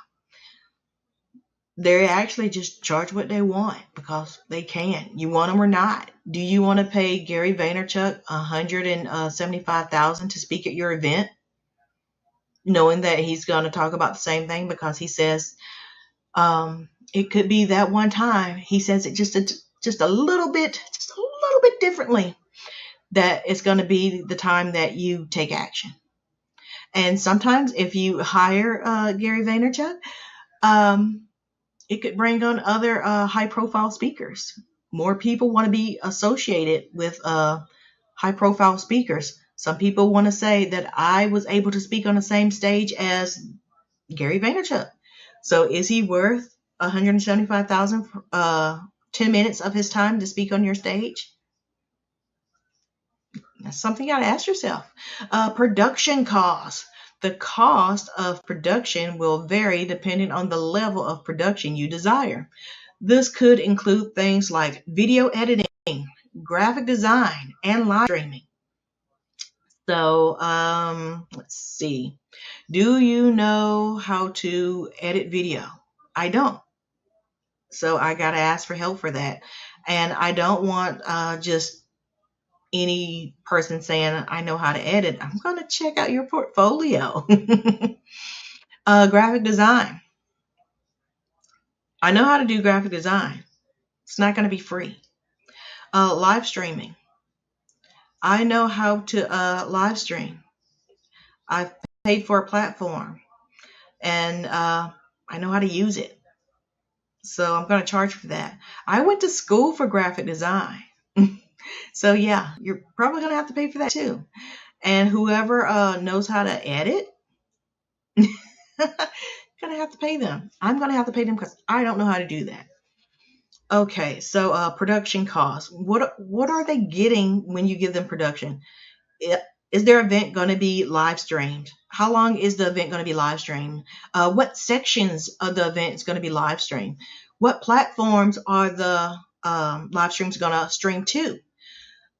They actually just charge what they want because they can. You want them or not. Do you want to pay Gary Vaynerchuk $175,000 to speak at your event, knowing that he's going to talk about the same thing because he says it could be that one time he says it just a little bit differently, that it's going to be the time that you take action. And sometimes if you hire Gary Vaynerchuk, it could bring on other high-profile speakers. More people want to be associated with high-profile speakers. Some people want to say that I was able to speak on the same stage as Gary Vaynerchuk. So is he worth $175,000 for 10 minutes of his time to speak on your stage? That's something you got to ask yourself. Production costs. The cost of production will vary depending on the level of production you desire. This could include things like video editing, graphic design, and live streaming. So, let's see. Do you know how to edit video? I don't. So I got to ask for help for that. And I don't want just any person saying I know how to edit. I'm going to check out your portfolio. Graphic design. I know how to do graphic design. It's not going to be free. Live streaming. I know how to live stream. I've paid for a platform and I know how to use it. So I'm going to charge for that. I went to school for graphic design. So yeah, you're probably going to have to pay for that too. And whoever knows how to edit, going to have to pay them. I'm going to have to pay them because I don't know how to do that. Okay, so production costs. What are they getting when you give them production? Is their event going to be live streamed? How long is the event going to be live streamed? What sections of the event is going to be live streamed? What platforms are the live streams going to stream to?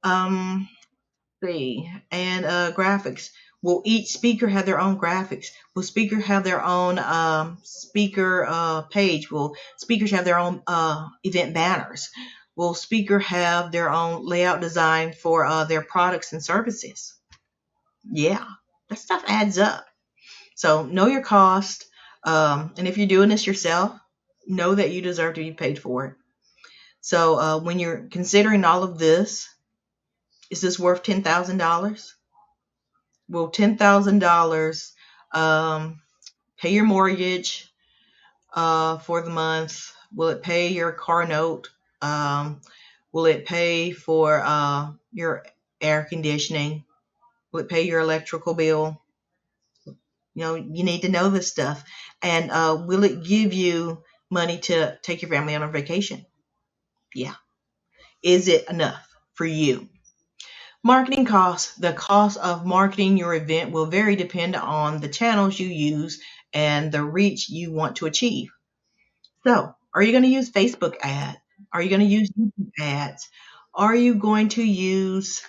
Um, see, and graphics. Will each speaker have their own graphics? Will speaker have their own speaker page? Will speakers have their own event banners? Will speaker have their own layout design for their products and services? Yeah, that stuff adds up. So know your cost. And if you're doing this yourself, know that you deserve to be paid for it. So when you're considering all of this, is this worth $10,000? Will $10,000 pay your mortgage for the month? Will it pay your car note? Will it pay for your air conditioning? Will it pay your electrical bill? You need to know this stuff. And will it give you money to take your family on a vacation? Yeah. Is it enough for you? Marketing costs. The cost of marketing your event will vary depending on the channels you use and the reach you want to achieve. So, are you going to use Facebook ads? Are you going to use YouTube ads? Are you going to use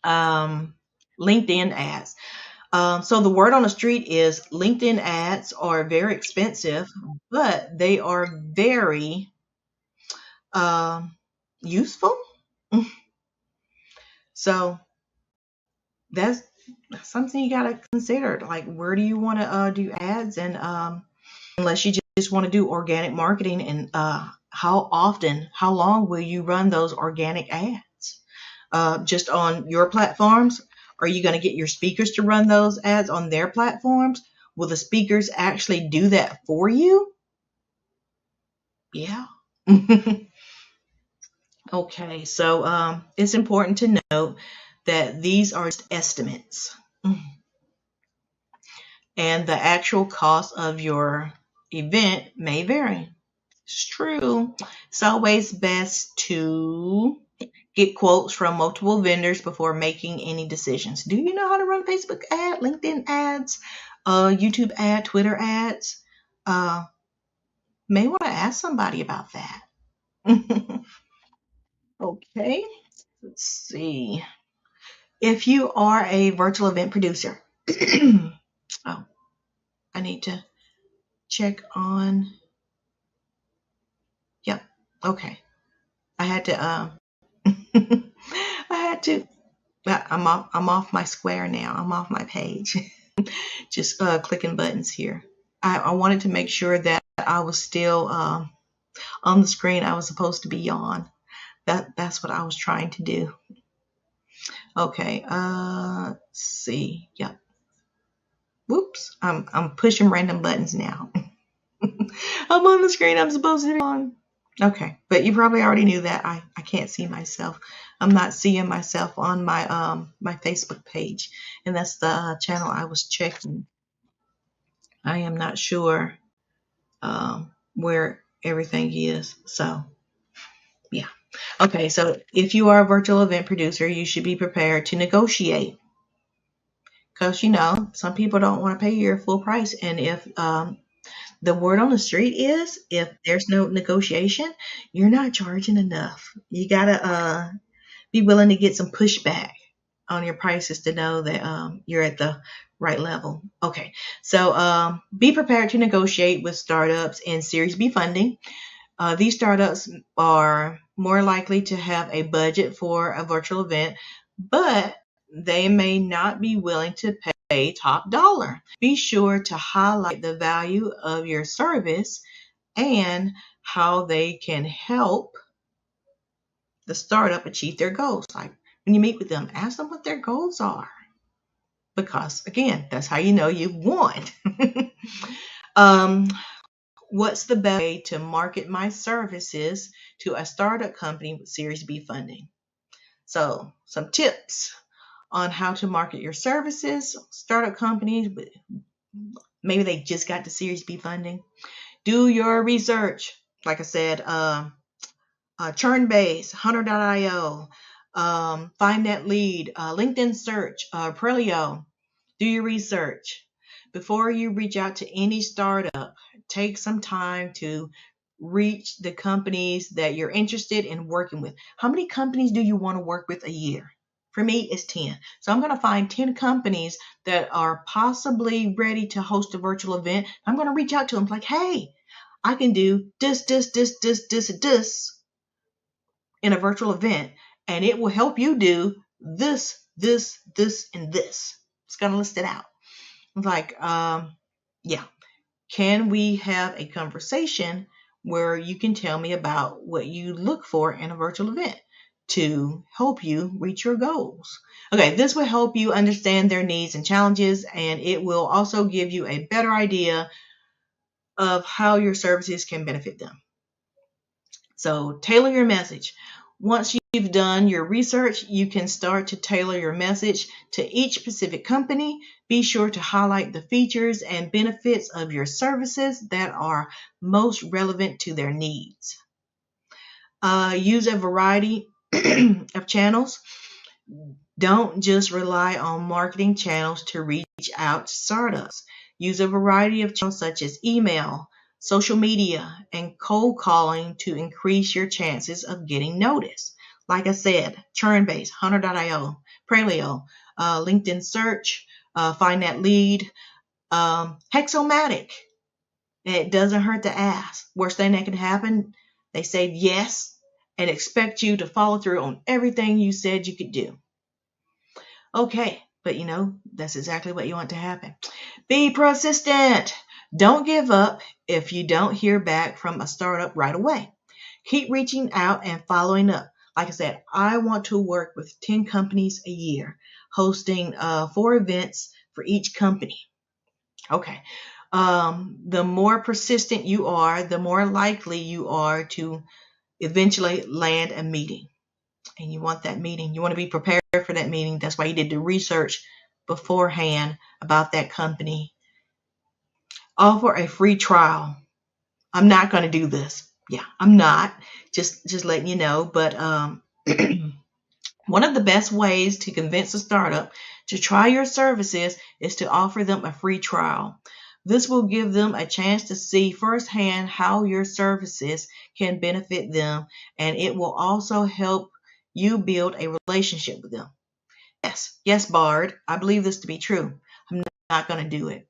LinkedIn ads? So the word on the street is LinkedIn ads are very expensive, but they are very um, useful. So that's something you got to consider. Like, where do you want to do ads? And unless you just want to do organic marketing, and how often, how long will you run those organic ads? Just on your platforms? Are you going to get your speakers to run those ads on their platforms? Will the speakers actually do that for you? Yeah. Okay, so it's important to note that these are just estimates, and the actual cost of your event may vary. It's true. It's always best to get quotes from multiple vendors before making any decisions. Do you know how to run Facebook ad, LinkedIn ads, YouTube ad, Twitter ads? Uh, may want to ask somebody about that. Okay, let's see. If you are a virtual event producer, oh, I need to check on. Yep. Okay. I had to. I had to. I'm off my square now. I'm off my page. Just clicking buttons here. I wanted to make sure that I was still on the screen I was supposed to be on. That's what I was trying to do. Okay, let's see. Yep. Whoops. I'm pushing random buttons now. I'm on the screen I'm supposed to be on. Okay, but you probably already knew that. I can't see myself. I'm not seeing myself on my Facebook page, and that's the channel I was checking. I am not sure where everything is. So yeah. Okay, so if you are a virtual event producer, you should be prepared to negotiate, because some people don't want to pay your full price, and if the word on the street is, if there's no negotiation, you're not charging enough. You gotta be willing to get some pushback on your prices to know that you're at the right level. Okay, so be prepared to negotiate with startups and Series B funding. These startups are more likely to have a budget for a virtual event, but they may not be willing to pay top dollar. Be sure to highlight the value of your service and how they can help the startup achieve their goals. Like, when you meet with them, ask them what their goals are, because again, that's how you know you've won. What's the best way to market my services to a startup company with Series B funding? So, some tips on how to market your services. Startup companies, maybe they just got the Series B funding. Do your research. like I said, Churnbase, Hunter.io, Find That Lead, LinkedIn Search, Prelio. Do your research. Before you reach out to any startup, take some time to reach the companies that you're interested in working with. How many companies do you want to work with a year? For me, it's 10. So I'm going to find 10 companies that are possibly ready to host a virtual event. I'm going to reach out to them like, hey, I can do this in a virtual event, and it will help you do this, and this. It's going to list it out. Like, yeah, can we have a conversation where you can tell me about what you look for in a virtual event to help you reach your goals? Okay, this will help you understand their needs and challenges, and it will also give you a better idea of how your services can benefit them. So tailor your message. Once you've done your research, you can start to tailor your message to each specific company. Be sure to highlight the features and benefits of your services that are most relevant to their needs. Use a variety of channels. Don't just rely on marketing channels to reach out to startups. Use a variety of channels such as email, social media, and cold calling to increase your chances of getting noticed. Like I said, Churnbase, Hunter.io, Prelio, LinkedIn Search, Find That Lead, Hexomatic. It doesn't hurt to ask. Worst thing that can happen, they say yes and expect you to follow through on everything you said you could do. Okay, but that's exactly what you want to happen. Be persistent. Don't give up if you don't hear back from a startup right away. Keep reaching out and following up. Like I said, I want to work with 10 companies a year, hosting 4 events for each company. Okay. The more persistent you are, the more likely you are to eventually land a meeting. And you want that meeting. You want to be prepared for that meeting. That's why you did the research beforehand about that company. Offer a free trial. I'm not going to do this. Yeah, I'm not. Just letting you know. But one of the best ways to convince a startup to try your services is to offer them a free trial. This will give them a chance to see firsthand how your services can benefit them, and it will also help you build a relationship with them. Yes, Bard, I believe this to be true. I'm not going to do it.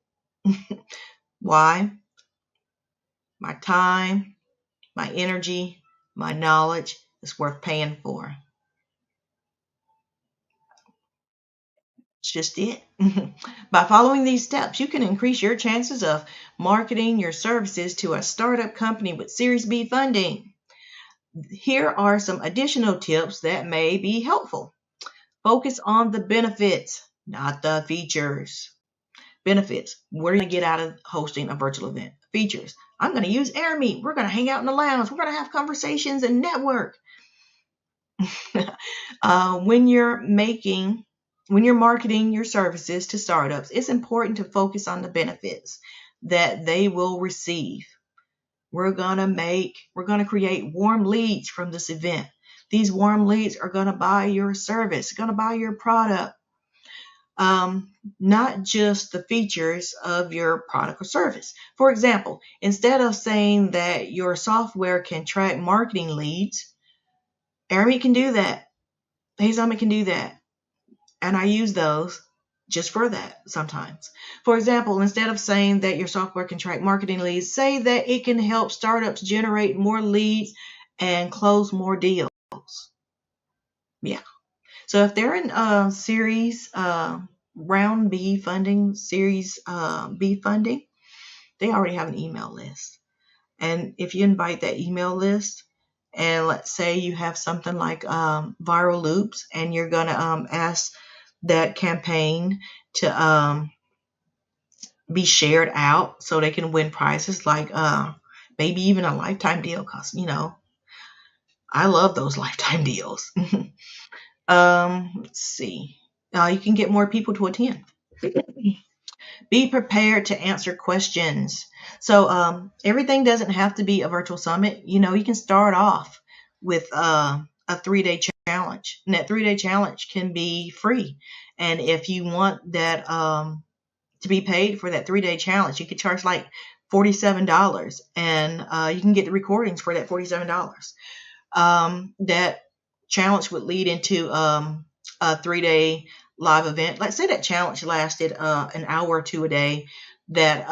Why? My time, my energy, my knowledge is worth paying for. It's just it. By following these steps, you can increase your chances of marketing your services to a startup company with Series B funding. Here are some additional tips that may be helpful. Focus on the benefits, not the features. Benefits. What are you going to get out of hosting a virtual event? Features. I'm going to use AirMeet. We're going to hang out in the lounge. We're going to have conversations and network. When you're marketing your services to startups, it's important to focus on the benefits that they will receive. We're going to create warm leads from this event. These warm leads are going to buy your service, going to buy your product. Not just the features of your product or service. For example, instead of saying that your software can track marketing leads, AirMeet can do that. HeySummit can do that. And I use those just for that sometimes. For example, instead of saying that your software can track marketing leads, say that it can help startups generate more leads and close more deals. Yeah. So if they're in series round B funding, series B funding, they already have an email list. And if you invite that email list, and let's say you have something like viral loops, and you're going to ask that campaign to be shared out so they can win prizes like maybe even a lifetime deal, because I love those lifetime deals. Let's see. You can get more people to attend. Be prepared to answer questions. So everything doesn't have to be a virtual summit. You can start off with a 3-day challenge, and that 3-day challenge can be free. And if you want that to be paid for that 3-day challenge, you could charge like $47, and you can get the recordings for that $47. That challenge would lead into a 3-day live event. Let's say that challenge lasted an hour or two a day. That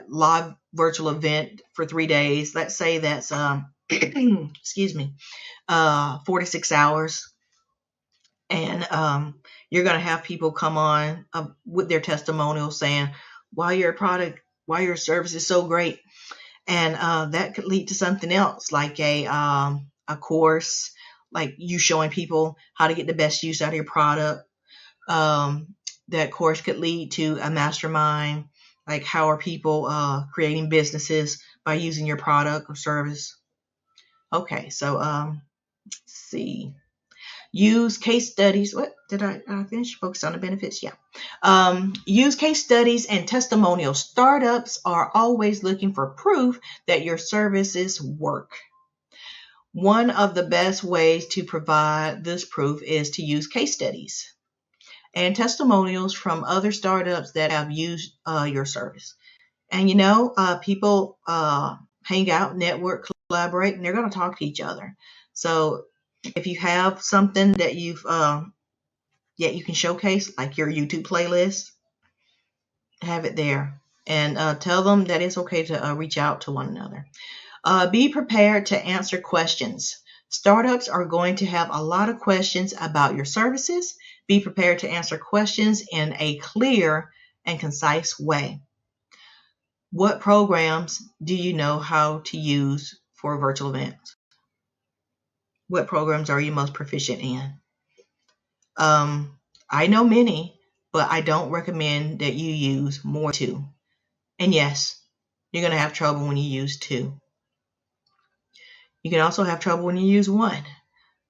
live virtual event for 3 days. Let's say that's excuse me, 46 hours, and you're going to have people come on with their testimonials saying why your service is so great, and that could lead to something else, like a course, like you showing people how to get the best use out of your product. That course could lead to a mastermind, like how are people creating businesses by using your product or service. Okay, so let's see. Use case studies. What did I finish? Focus on the benefits. Yeah. Use case studies and testimonials. Startups are always looking for proof that your services work. One of the best ways to provide this proof is to use case studies and testimonials from other startups that have used your service. And people hang out, network, collaborate, and they're going to talk to each other. So if you have something that you can showcase, like your YouTube playlist, have it there, and tell them that it's okay to reach out to one another. Be prepared to answer questions. Startups are going to have a lot of questions about your services. Be prepared to answer questions in a clear and concise way. What programs do you know how to use for virtual events? What programs are you most proficient in? I know many, but I don't recommend that you use more than 2. And yes, you're going to have trouble when you use 2. You can also have trouble when you use 1.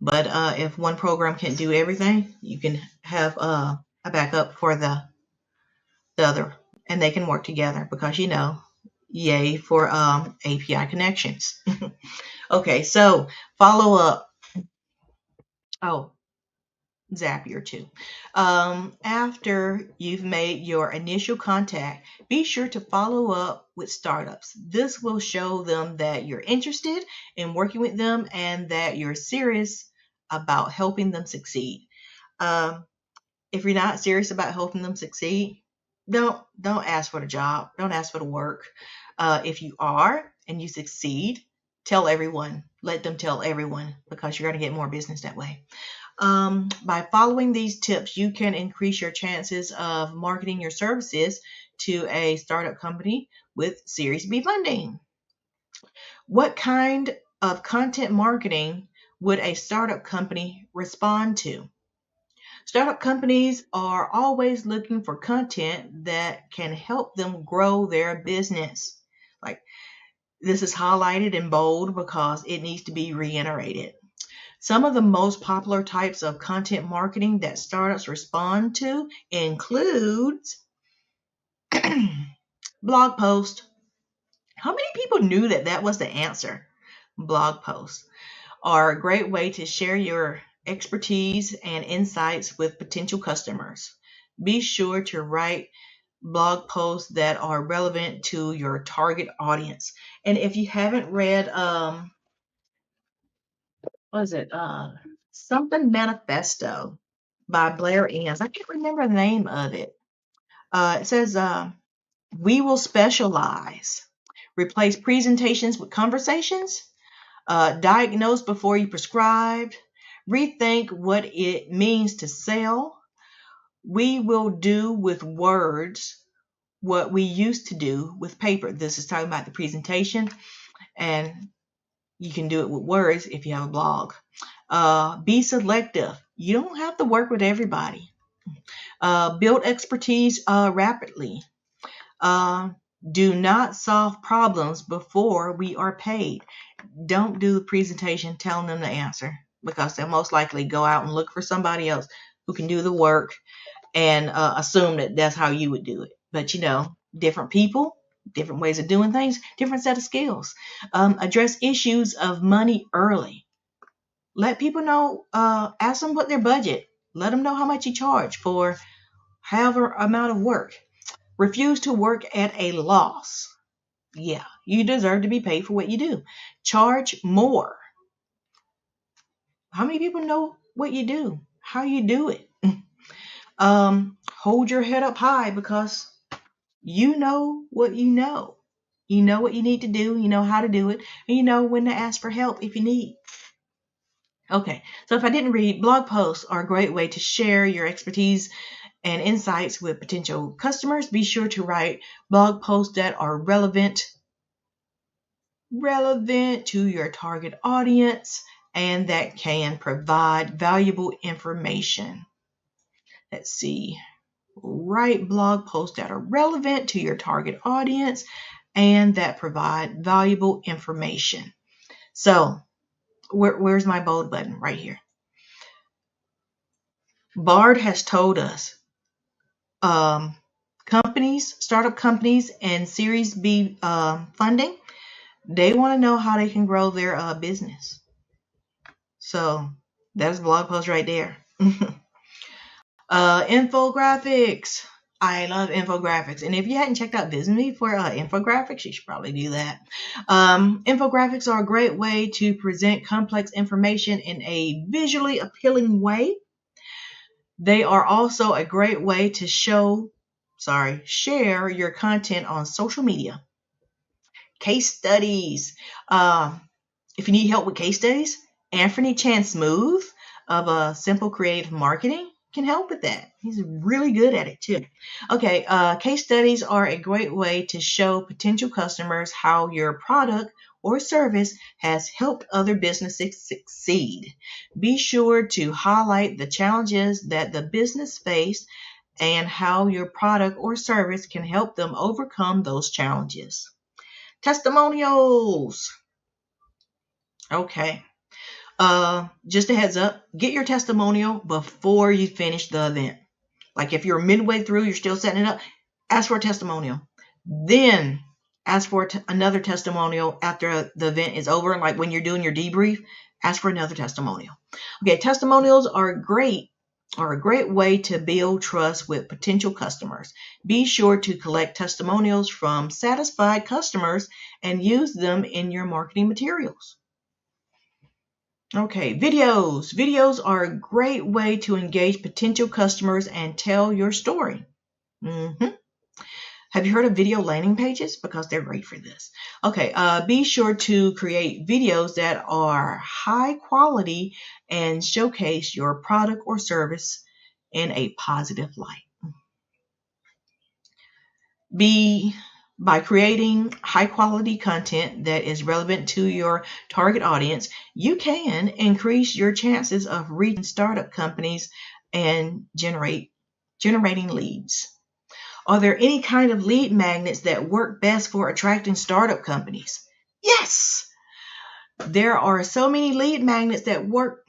But if one program can't do everything, you can have a backup for the other, and they can work together because, yay for API connections. Okay, so follow up. Oh, Zapier too. After you've made your initial contact, be sure to follow up with startups. This will show them that you're interested in working with them and that you're serious about helping them succeed. If you're not serious about helping them succeed, don't ask for the job. Don't ask for the work. If you are and you succeed, tell everyone. Let them tell everyone, because you're going to get more business that way. By following these tips, you can increase your chances of marketing your services to a startup company with Series B funding. What kind of content marketing would a startup company respond to? Startup companies are always looking for content that can help them grow their business. Like, this is highlighted in bold because it needs to be reiterated. Some of the most popular types of content marketing that startups respond to includes blog post. How many people knew that was the answer? Blog posts are a great way to share your expertise and insights with potential customers. Be sure to write blog posts that are relevant to your target audience. And if you haven't read, something Manifesto by Blair Enns. I can't remember the name of it. It says, we will specialize. Replace presentations with conversations. Diagnose before you prescribe. Rethink what it means to sell. We will do with words what we used to do with paper. This is talking about the presentation, and you can do it with words if you have a blog. Be selective. You don't have to work with everybody. Build expertise rapidly. Do not solve problems before we are paid. Don't do the presentation telling them the answer, because they'll most likely go out and look for somebody else who can do the work, and assume that that's how you would do it. But different people, different ways of doing things, different set of skills. Address issues of money early. Let people know, ask them what their budget. Let them know how much you charge for however amount of work. Refuse to work at a loss. Yeah, you deserve to be paid for what you do. Charge more. How many people know what you do? How you do it? Hold your head up high because you know what you know. You know what you need to do. You know how to do it. And you know when to ask for help if you need. Okay, so if I didn't read, blog posts are a great way to share your expertise and insights with potential customers. Be sure to write blog posts that are relevant to your target audience and that can provide valuable information. Let's see. Write blog posts that are relevant to your target audience and that provide valuable information. So, where's my bold button? Right here. Bard has told us companies, startup companies, and Series B funding, they want to know how they can grow their business. So that's a blog post right there. Infographics. I love infographics. And if you hadn't checked out Visme for infographics, you should probably do that. Infographics are a great way to present complex information in a visually appealing way. They are also a great way to share your content on social media. Case studies. If you need help with case studies, Anthony Chan Smooth of Simple Creative Marketing can help with that. He's really good at it too. Okay, case studies are a great way to show potential customers how your product or service has helped other businesses succeed. Be sure to highlight the challenges that the business faced and how your product or service can help them overcome those challenges. Testimonials. Okay. Just a heads up, get your testimonial before you finish the event. Like if you're midway through, you're still setting it up, ask for a testimonial. Then ask for another testimonial after the event is over. Like when you're doing your debrief, ask for another testimonial. Okay, testimonials are a great way to build trust with potential customers. Be sure to collect testimonials from satisfied customers and use them in your marketing materials. Okay, videos. Videos are a great way to engage potential customers and tell your story. Have you heard of video landing pages? Because they're great for this. Okay, be sure to create videos that are high quality and showcase your product or service in a positive light. By creating high quality content that is relevant to your target audience, you can increase your chances of reaching startup companies and generating leads. Are there any kind of lead magnets that work best for attracting startup companies? Yes! There are so many lead magnets that work.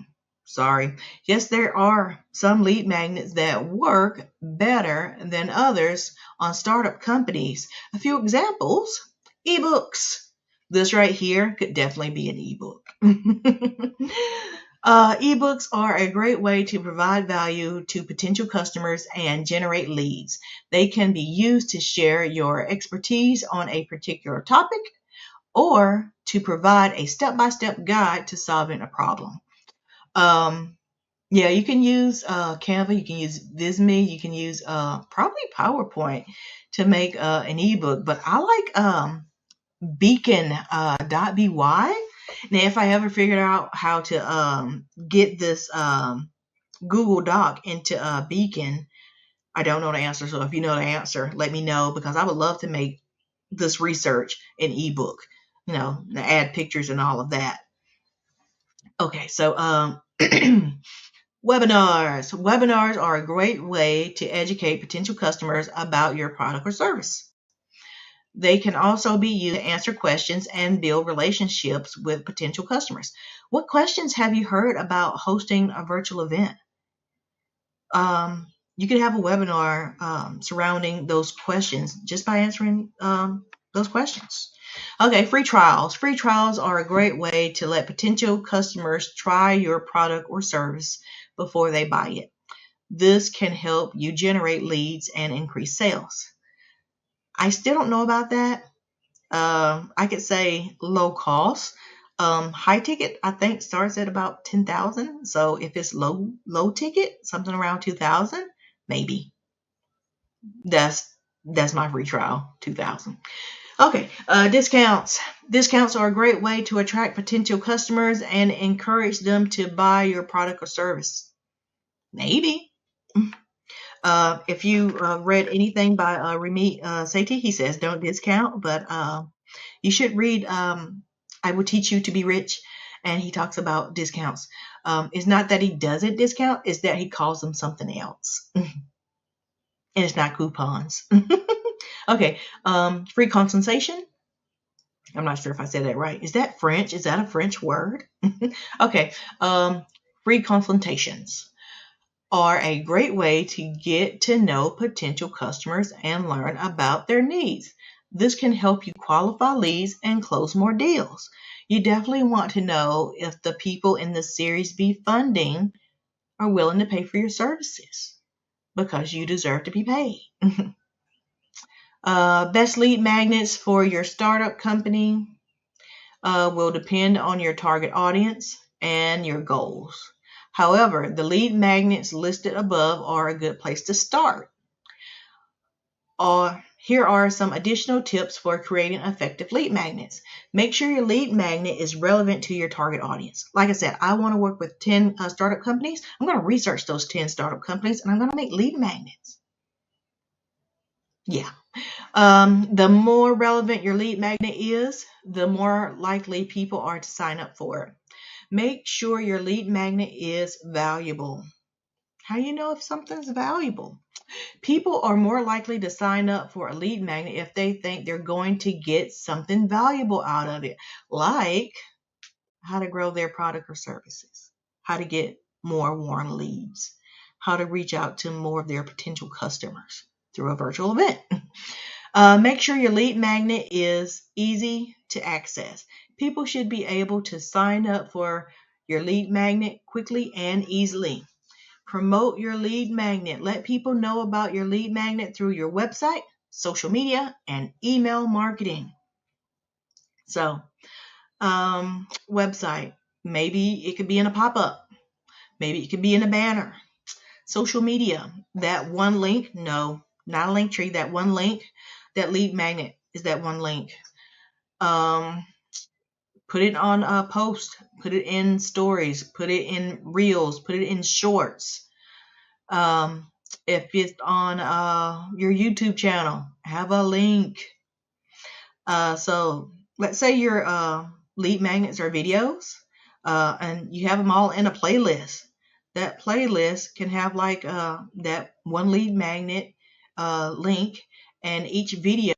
Yes, there are some lead magnets that work better than others on startup companies. A few examples: ebooks. This right here could definitely be an ebook. Ebooks are a great way to provide value to potential customers and generate leads. They can be used to share your expertise on a particular topic or to provide a step-by-step guide to solving a problem. Yeah, you can use Canva, you can use Visme, you can use probably PowerPoint to make an ebook, but I like Beacon.by. Now, if I ever figured out how to get this Google Doc into Beacon, I don't know the answer. So if you know the answer, let me know, because I would love to make this research an ebook, add pictures and all of that. Okay, so webinars. Webinars are a great way to educate potential customers about your product or service. They can also be used to answer questions and build relationships with potential customers. What questions have you heard about hosting a virtual event? You could have a webinar surrounding those questions just by answering those questions. Okay, free trials. Free trials are a great way to let potential customers try your product or service before they buy it. This can help you generate leads and increase sales. I still don't know about that. I could say low cost. High ticket, I think, starts at about 10,000. So if it's low ticket, something around 2,000, maybe. That's my free trial, 2,000. Okay, discounts. Discounts are a great way to attract potential customers and encourage them to buy your product or service. Maybe. If you read anything by Ramit Sethi, he says don't discount, but you should read I Will Teach You to Be Rich, and he talks about discounts. It's not that he doesn't discount, it's that he calls them something else. And it's not coupons. Okay, free consultation. I'm not sure if I said that right. Is that French? Is that a French word? Okay, free consultations are a great way to get to know potential customers and learn about their needs. This can help you qualify leads and close more deals. You definitely want to know if the people in the Series B funding are willing to pay for your services, because you deserve to be paid. Best lead magnets for your startup company will depend on your target audience and your goals. However, the lead magnets listed above are a good place to start. Here are some additional tips for creating effective lead magnets. Make sure your lead magnet is relevant to your target audience. Like I said, I want to work with 10 startup companies. I'm going to research those 10 startup companies, and I'm going to make lead magnets. Yeah. The more relevant your lead magnet is, the more likely people are to sign up for it. Make sure your lead magnet is valuable. How do you know if something's valuable? People are more likely to sign up for a lead magnet if they think they're going to get something valuable out of it, like how to grow their product or services, how to get more warm leads, how to reach out to more of their potential customers through a virtual event. Make sure your lead magnet is easy to access. People should be able to sign up for your lead magnet quickly and easily. Promote your lead magnet. Let people know about your lead magnet through your website, social media, and email marketing. So, website, maybe it could be in a pop-up. Maybe it could be in a banner. Social media, that one link, no, not a link tree, that one link, that lead magnet is that one link. Put it on a post, put it in stories, put it in reels, put it in shorts. If it's on your YouTube channel, have a link. So let's say your lead magnets are videos, and you have them all in a playlist. That playlist can have like that one lead magnet link, and each video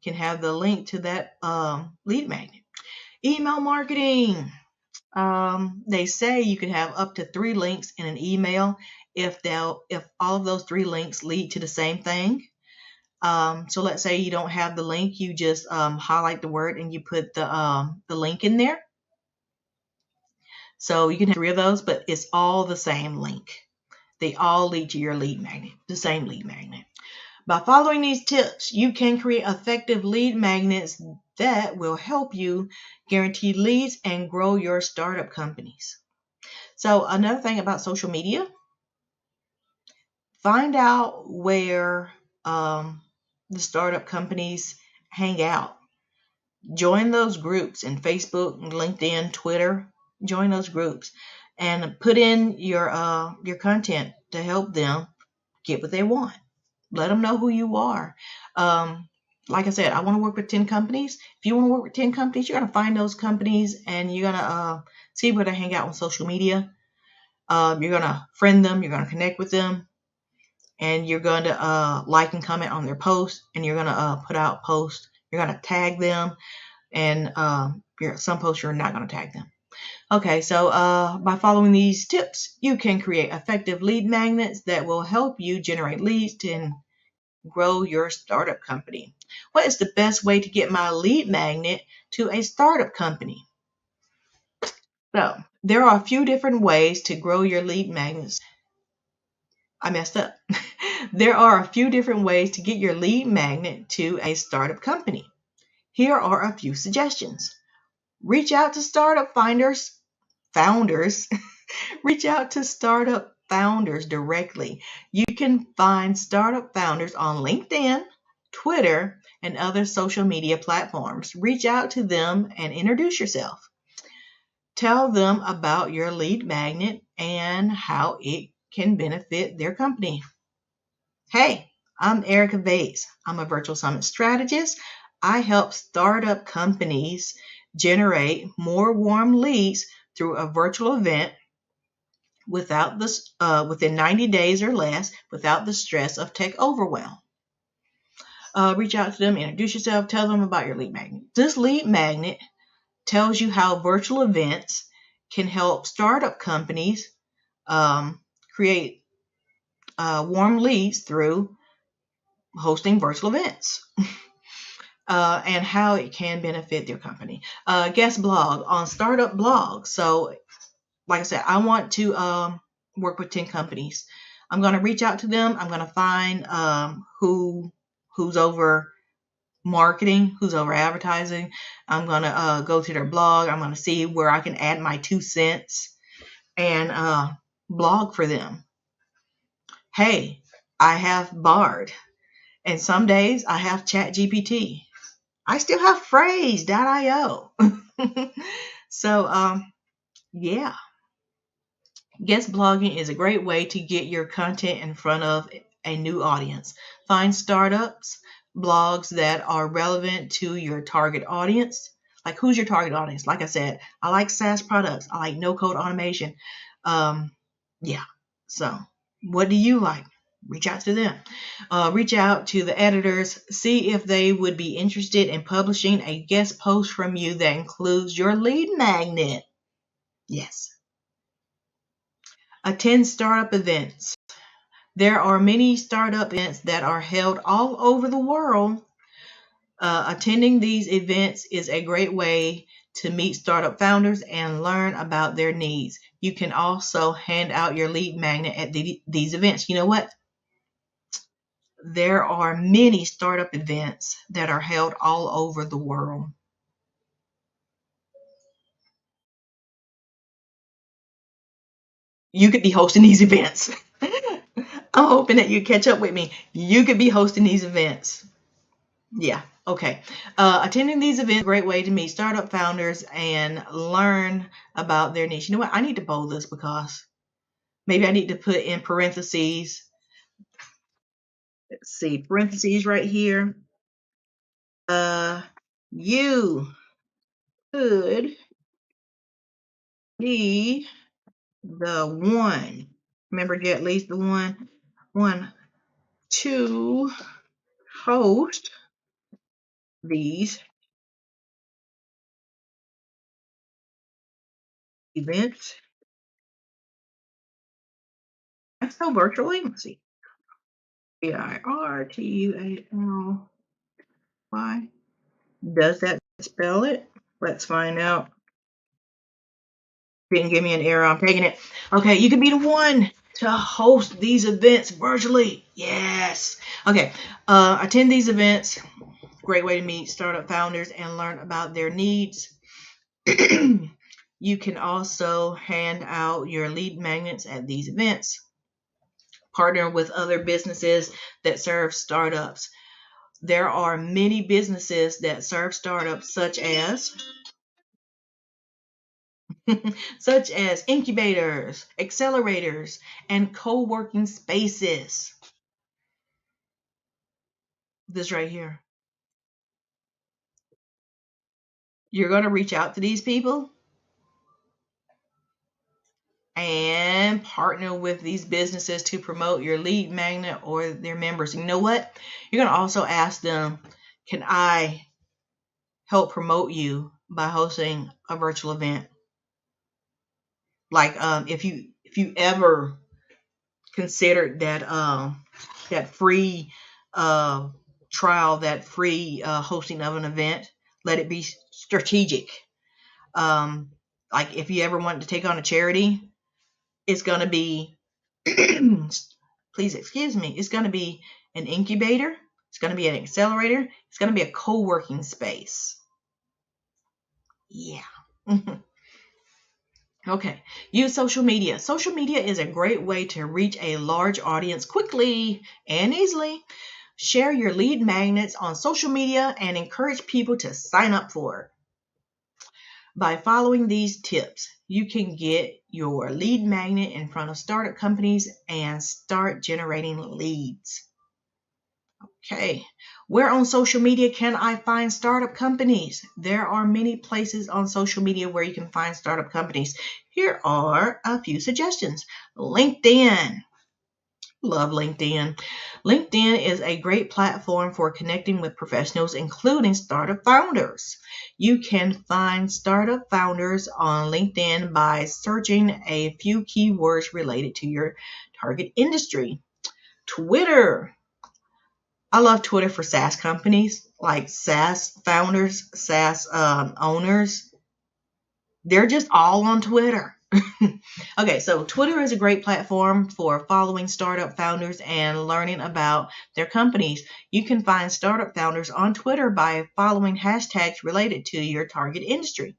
can have the link to that lead magnet. Email marketing. They say you can have up to 3 links in an email if all of those 3 links lead to the same thing. So let's say you don't have the link, you just highlight the word and you put the link in there. So you can have 3 of those, but it's all the same link. They all lead to your lead magnet, the same lead magnet. By following these tips, you can create effective lead magnets that will help you guarantee leads and grow your startup companies. So another thing about social media, find out where the startup companies hang out. Join those groups in Facebook, LinkedIn, Twitter. Join those groups and put in your content to help them get what they want. Let them know who you are. Like I said, I want to work with 10 companies. If you want to work with 10 companies, you're going to find those companies and you're going to see where they hang out on social media. You're going to friend them. You're going to connect with them. And you're going to like and comment on their posts. And you're going to put out posts. You're going to tag them. And some posts you're not going to tag them. Okay, so by following these tips, you can create effective lead magnets that will help you generate leads to grow your startup company. What is the best way to get my lead magnet to a startup company? So, there are a few different ways to grow your lead magnets. I messed up. There are a few different ways to get your lead magnet to a startup company. Here are a few suggestions. Reach out to startup founders. Reach out to startup founders directly. You can find startup founders on LinkedIn, Twitter, and other social media platforms. Reach out to them and introduce yourself. Tell them about your lead magnet and how it can benefit their company. Hey, I'm Erica Bates. I'm a virtual summit strategist. I help startup companies generate more warm leads through a virtual event within 90 days or less without the stress of tech overwhelm. Reach out to them, introduce yourself, tell them about your lead magnet. This lead magnet tells you how virtual events can help startup companies create warm leads through hosting virtual events. And how it can benefit their company. Guest blog on startup blogs. So, like I said, I want to work with 10 companies. I'm going to reach out to them. I'm going to find who's over marketing, who's over advertising. I'm going to go to their blog. I'm going to see where I can add my 2 cents and blog for them. Hey, I have Bard, and some days I have ChatGPT. I still have Phrase.io. So, yeah. Guest blogging is a great way to get your content in front of a new audience. Find startups, blogs that are relevant to your target audience. Like, who's your target audience? Like I said, I like SaaS products. I like no-code automation. Yeah. So, what do you like? Reach out to them. Reach out to the editors. See if they would be interested in publishing a guest post from you that includes your lead magnet. Yes. Attend startup events. There are many startup events that are held all over the world. Attending these events is a great way to meet startup founders and learn about their needs. You can also hand out your lead magnet at these events. You know what? There are many startup events that are held all over the world. You could be hosting these events. I'm hoping that you catch up with me. You could be hosting these events. Yeah. Okay. Attending these events is a great way to meet startup founders and learn about their niche. You know what? I need to bold this because maybe I need to put in parentheses. Let's see, parentheses right here. You could be the one. Remember, Jet Lee's the one to host these events. I spell virtually. Let's see. VIRTUALY. Does that spell it? Let's find out. Didn't give me an error. I'm taking it. Okay, you can be the one to host these events virtually. Yes. Okay. Attend these events. Great way to meet startup founders and learn about their needs. You can also hand out your lead magnets at these events. Partner with other businesses that serve startups. There are many businesses that serve startups, such as incubators, accelerators, and co-working spaces. This right here. You're going to reach out to these people and partner with these businesses to promote your lead magnet or their members. You know what? You're going to also ask them, can I help promote you by hosting a virtual event? Like if you ever considered that free trial, that free hosting of an event, let it be strategic. Like if you ever want to take on a charity, it's going to be please excuse me, it's going to be an incubator, it's going to be an accelerator, it's going to be a co-working space. Yeah. Okay. Use social media. Social media is a great way to reach a large audience quickly and easily. Share your lead magnets on social media and encourage people to sign up for it. By following these tips, you can get your lead magnet in front of startup companies and start generating leads. Okay, where on social media can I find startup companies? There are many places on social media where you can find startup companies. Here are a few suggestions. LinkedIn. Love LinkedIn. LinkedIn is a great platform for connecting with professionals, including startup founders. You can find startup founders on LinkedIn by searching a few keywords related to your target industry. Twitter. I love Twitter for SaaS companies, like SaaS founders, SaaS owners. They're just all on Twitter. Okay, so Twitter is a great platform for following startup founders and learning about their companies. You can find startup founders on Twitter by following hashtags related to your target industry.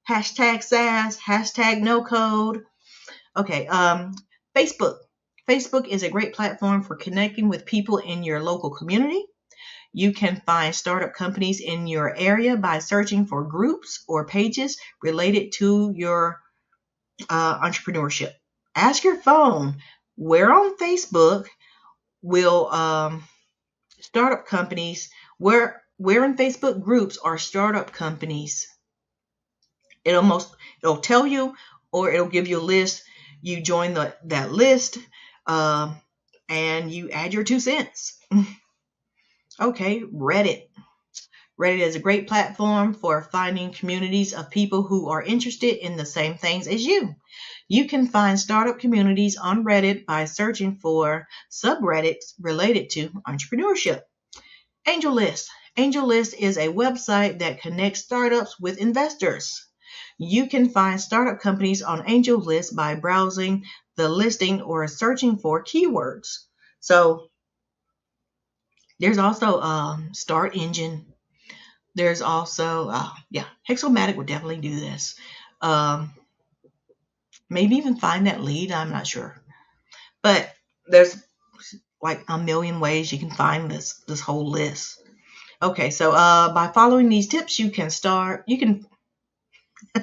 Hashtag SaaS, hashtag no code. Okay, Facebook. Facebook is a great platform for connecting with people in your local community. You can find startup companies in your area by searching for groups or pages related to your entrepreneurship. Ask your phone, where on Facebook will startup companies, where in Facebook groups are startup companies? It'll tell you, or it'll give you a list. You join that list, and you add your 2 cents. Okay, Reddit. Reddit is a great platform for finding communities of people who are interested in the same things as you. You can find startup communities on Reddit by searching for subreddits related to entrepreneurship. AngelList. AngelList is a website that connects startups with investors. You can find startup companies on AngelList by browsing the listing or searching for keywords. So there's also Start Engine. There's also, Hexomatic would definitely do this. Maybe even find that lead, I'm not sure. But there's like a million ways you can find this whole list. Okay, so by following these tips,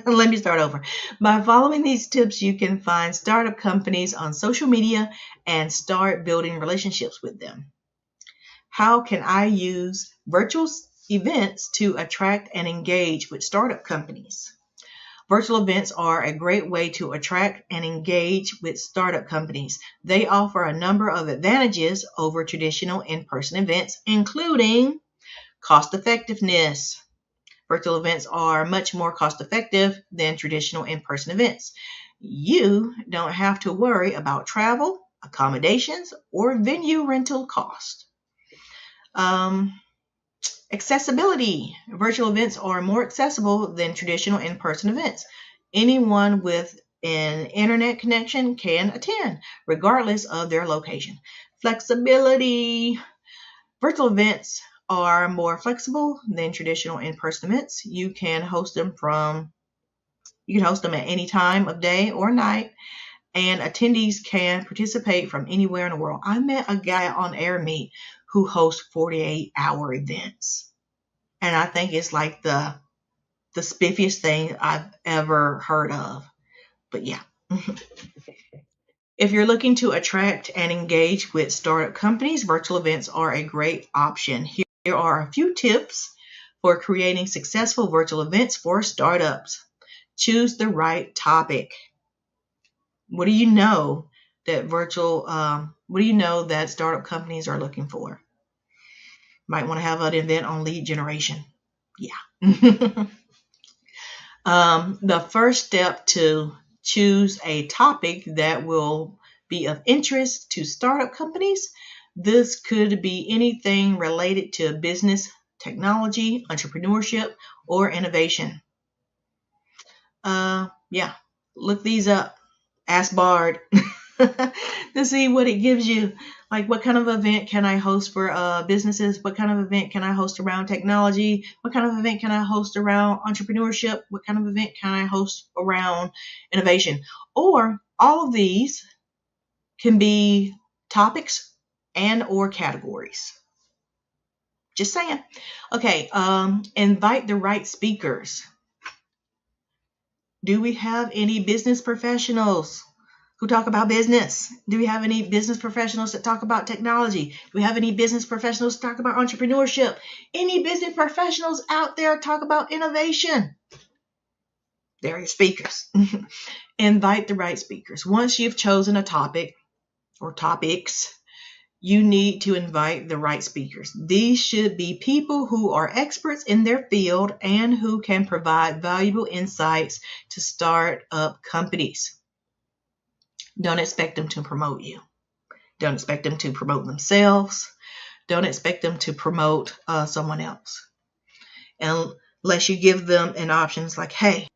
let me start over. By following these tips, you can find startup companies on social media and start building relationships with them. How can I use virtual events to attract and engage with startup companies? Virtual events are a great way to attract and engage with startup companies. They offer a number of advantages over traditional in-person events, including cost effectiveness. Virtual events are much more cost effective than traditional in-person events. You don't have to worry about travel, accommodations, or venue rental cost. Accessibility. Virtual events are more accessible than traditional in-person events. Anyone with an internet connection can attend, regardless of their location. Flexibility. Virtual events are more flexible than traditional in-person events. You can host them at any time of day or night, and attendees can participate from anywhere in the world. I met a guy on AirMeet who hosts 48-hour events. And I think it's like the spiffiest thing I've ever heard of. But yeah. If you're looking to attract and engage with startup companies, virtual events are a great option. Here are a few tips for creating successful virtual events for startups. Choose the right topic. What do you know that startup companies are looking for? Might want to have an event on lead generation. Yeah. The first step to choose a topic that will be of interest to startup companies. This could be anything related to business, technology, entrepreneurship, or innovation. Yeah, look these up. Ask Bard to see what it gives you. Like, what kind of event can I host for businesses? What kind of event can I host around technology? What kind of event can I host around entrepreneurship? What kind of event can I host around innovation? Or all of these can be topics and or categories. Just saying. Okay, invite the right speakers. Do we have any business professionals who talk about business? Do we have any business professionals that talk about technology? Do we have any business professionals that talk about entrepreneurship? Any business professionals out there talk about innovation? They're your speakers. Invite the right speakers. Once you've chosen a topic or topics, you need to invite the right speakers. These should be people who are experts in their field and who can provide valuable insights to start-up companies. Don't expect them to promote you. Don't expect them to promote themselves. Don't expect them to promote someone else. Unless you give them an option, it's like, hey,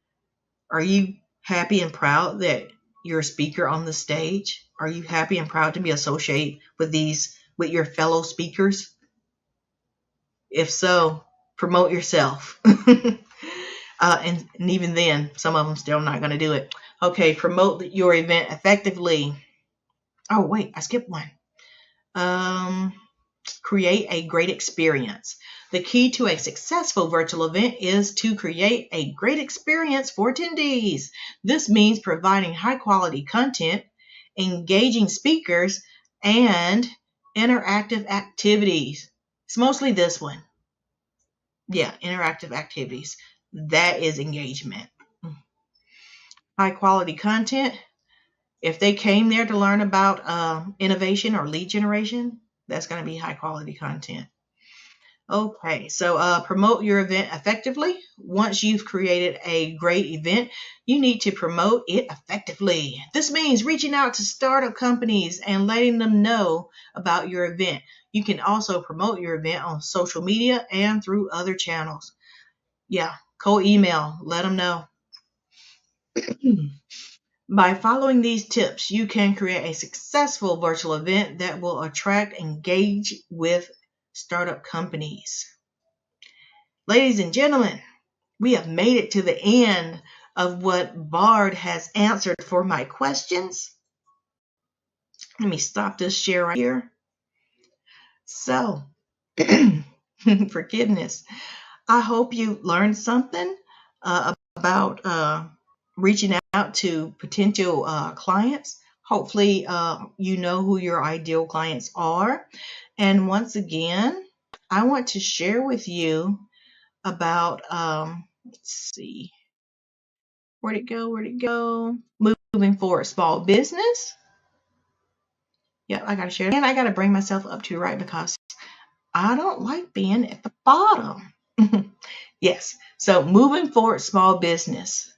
are you happy and proud that you're a speaker on the stage? Are you happy and proud to be associated with your fellow speakers? If so, promote yourself. And even then, some of them still not going to do it. Okay, promote your event effectively. Oh, wait, I skipped one. Create a great experience. The key to a successful virtual event is to create a great experience for attendees. This means providing high-quality content, engaging speakers, and interactive activities. It's mostly this one. Yeah, interactive activities. That is engagement. High-quality content. If they came there to learn about innovation or lead generation, that's going to be high-quality content. Okay, so promote your event effectively. Once you've created a great event, you need to promote it effectively. This means reaching out to startup companies and letting them know about your event. You can also promote your event on social media and through other channels. Yeah, cold email, let them know. By following these tips, you can create a successful virtual event that will attract and engage with startup companies. Ladies and gentlemen, we have made it to the end of what Bard has answered for my questions. Let me stop this share right here. So, forgiveness. I hope you learned something about reaching out to potential clients. Hopefully, you know who your ideal clients are. And once again, I want to share with you about, let's see, where'd it go? Moving forward, small business. Yep, I gotta share. And I gotta bring myself up to right because I don't like being at the bottom. Yes, so moving forward, small business.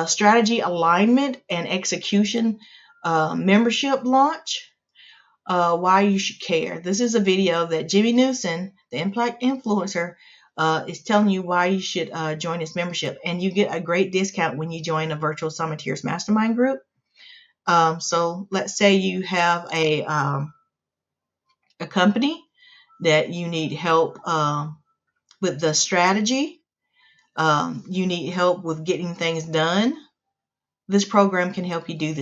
Strategy alignment and execution membership launch. Why you should care. This is a video that Jimmy Newsom, the Impact Influencer, is telling you why you should join his membership. And you get a great discount when you join a Virtual Summiteers Mastermind group. So let's say you have a company that you need help with the strategy. You need help with getting things done. This program can help you do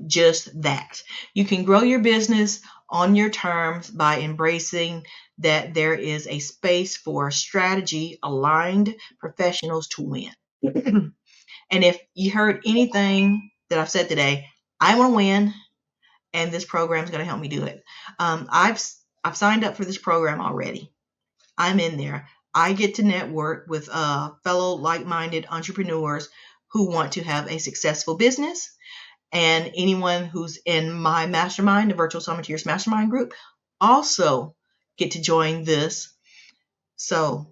just that. You can grow your business on your terms by embracing that there is a space for strategy aligned professionals to win. And if you heard anything that I've said today, I want to win, and this program is going to help me do it. I've signed up for this program already. I'm in there. I get to network with fellow like-minded entrepreneurs who want to have a successful business. And anyone who's in my mastermind, the Virtual Summiteers Mastermind group, also get to join this. So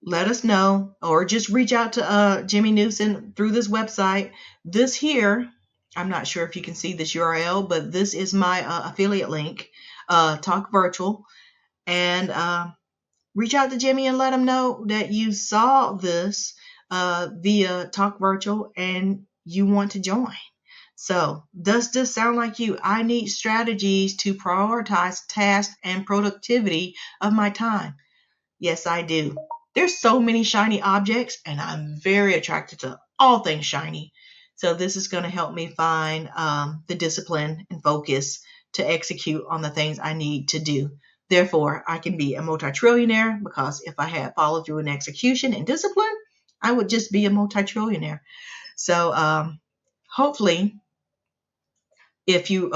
let us know, or just reach out to Jimmy Newson through this website. This here, I'm not sure if you can see this URL, but this is my affiliate link, Talk Virtual. And reach out to Jimmy and let him know that you saw this via Talk Virtual and you want to join. So, does this sound like you? I need strategies to prioritize tasks and productivity of my time. Yes, I do. There's so many shiny objects, and I'm very attracted to all things shiny. So this is going to help me find the discipline and focus to execute on the things I need to do. Therefore, I can be a multi-trillionaire, because if I had follow through in execution and discipline, I would just be a multi-trillionaire. So hopefully, if you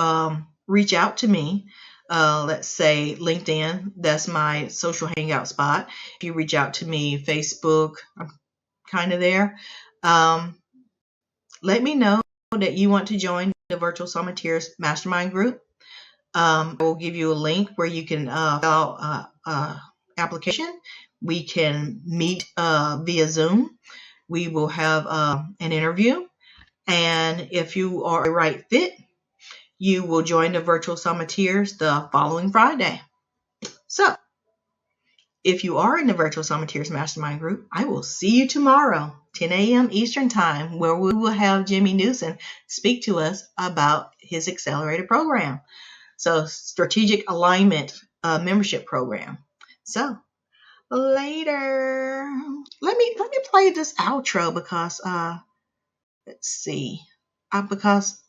reach out to me, let's say LinkedIn, that's my social hangout spot. If you reach out to me, Facebook, I'm kind of there. Let me know that you want to join the Virtual Summiteers Mastermind Group. I will give you a link where you can fill out application. We can meet via Zoom. We will have an interview. And if you are a right fit, you will join the Virtual Summiteers the following Friday. So, if you are in the Virtual Summiteers Mastermind Group, I will see you tomorrow, 10 a.m. Eastern Time, where we will have Jimmy Newson speak to us about his accelerated program. So, Strategic Alignment membership program. So, later. Let me play this outro because let's see. Because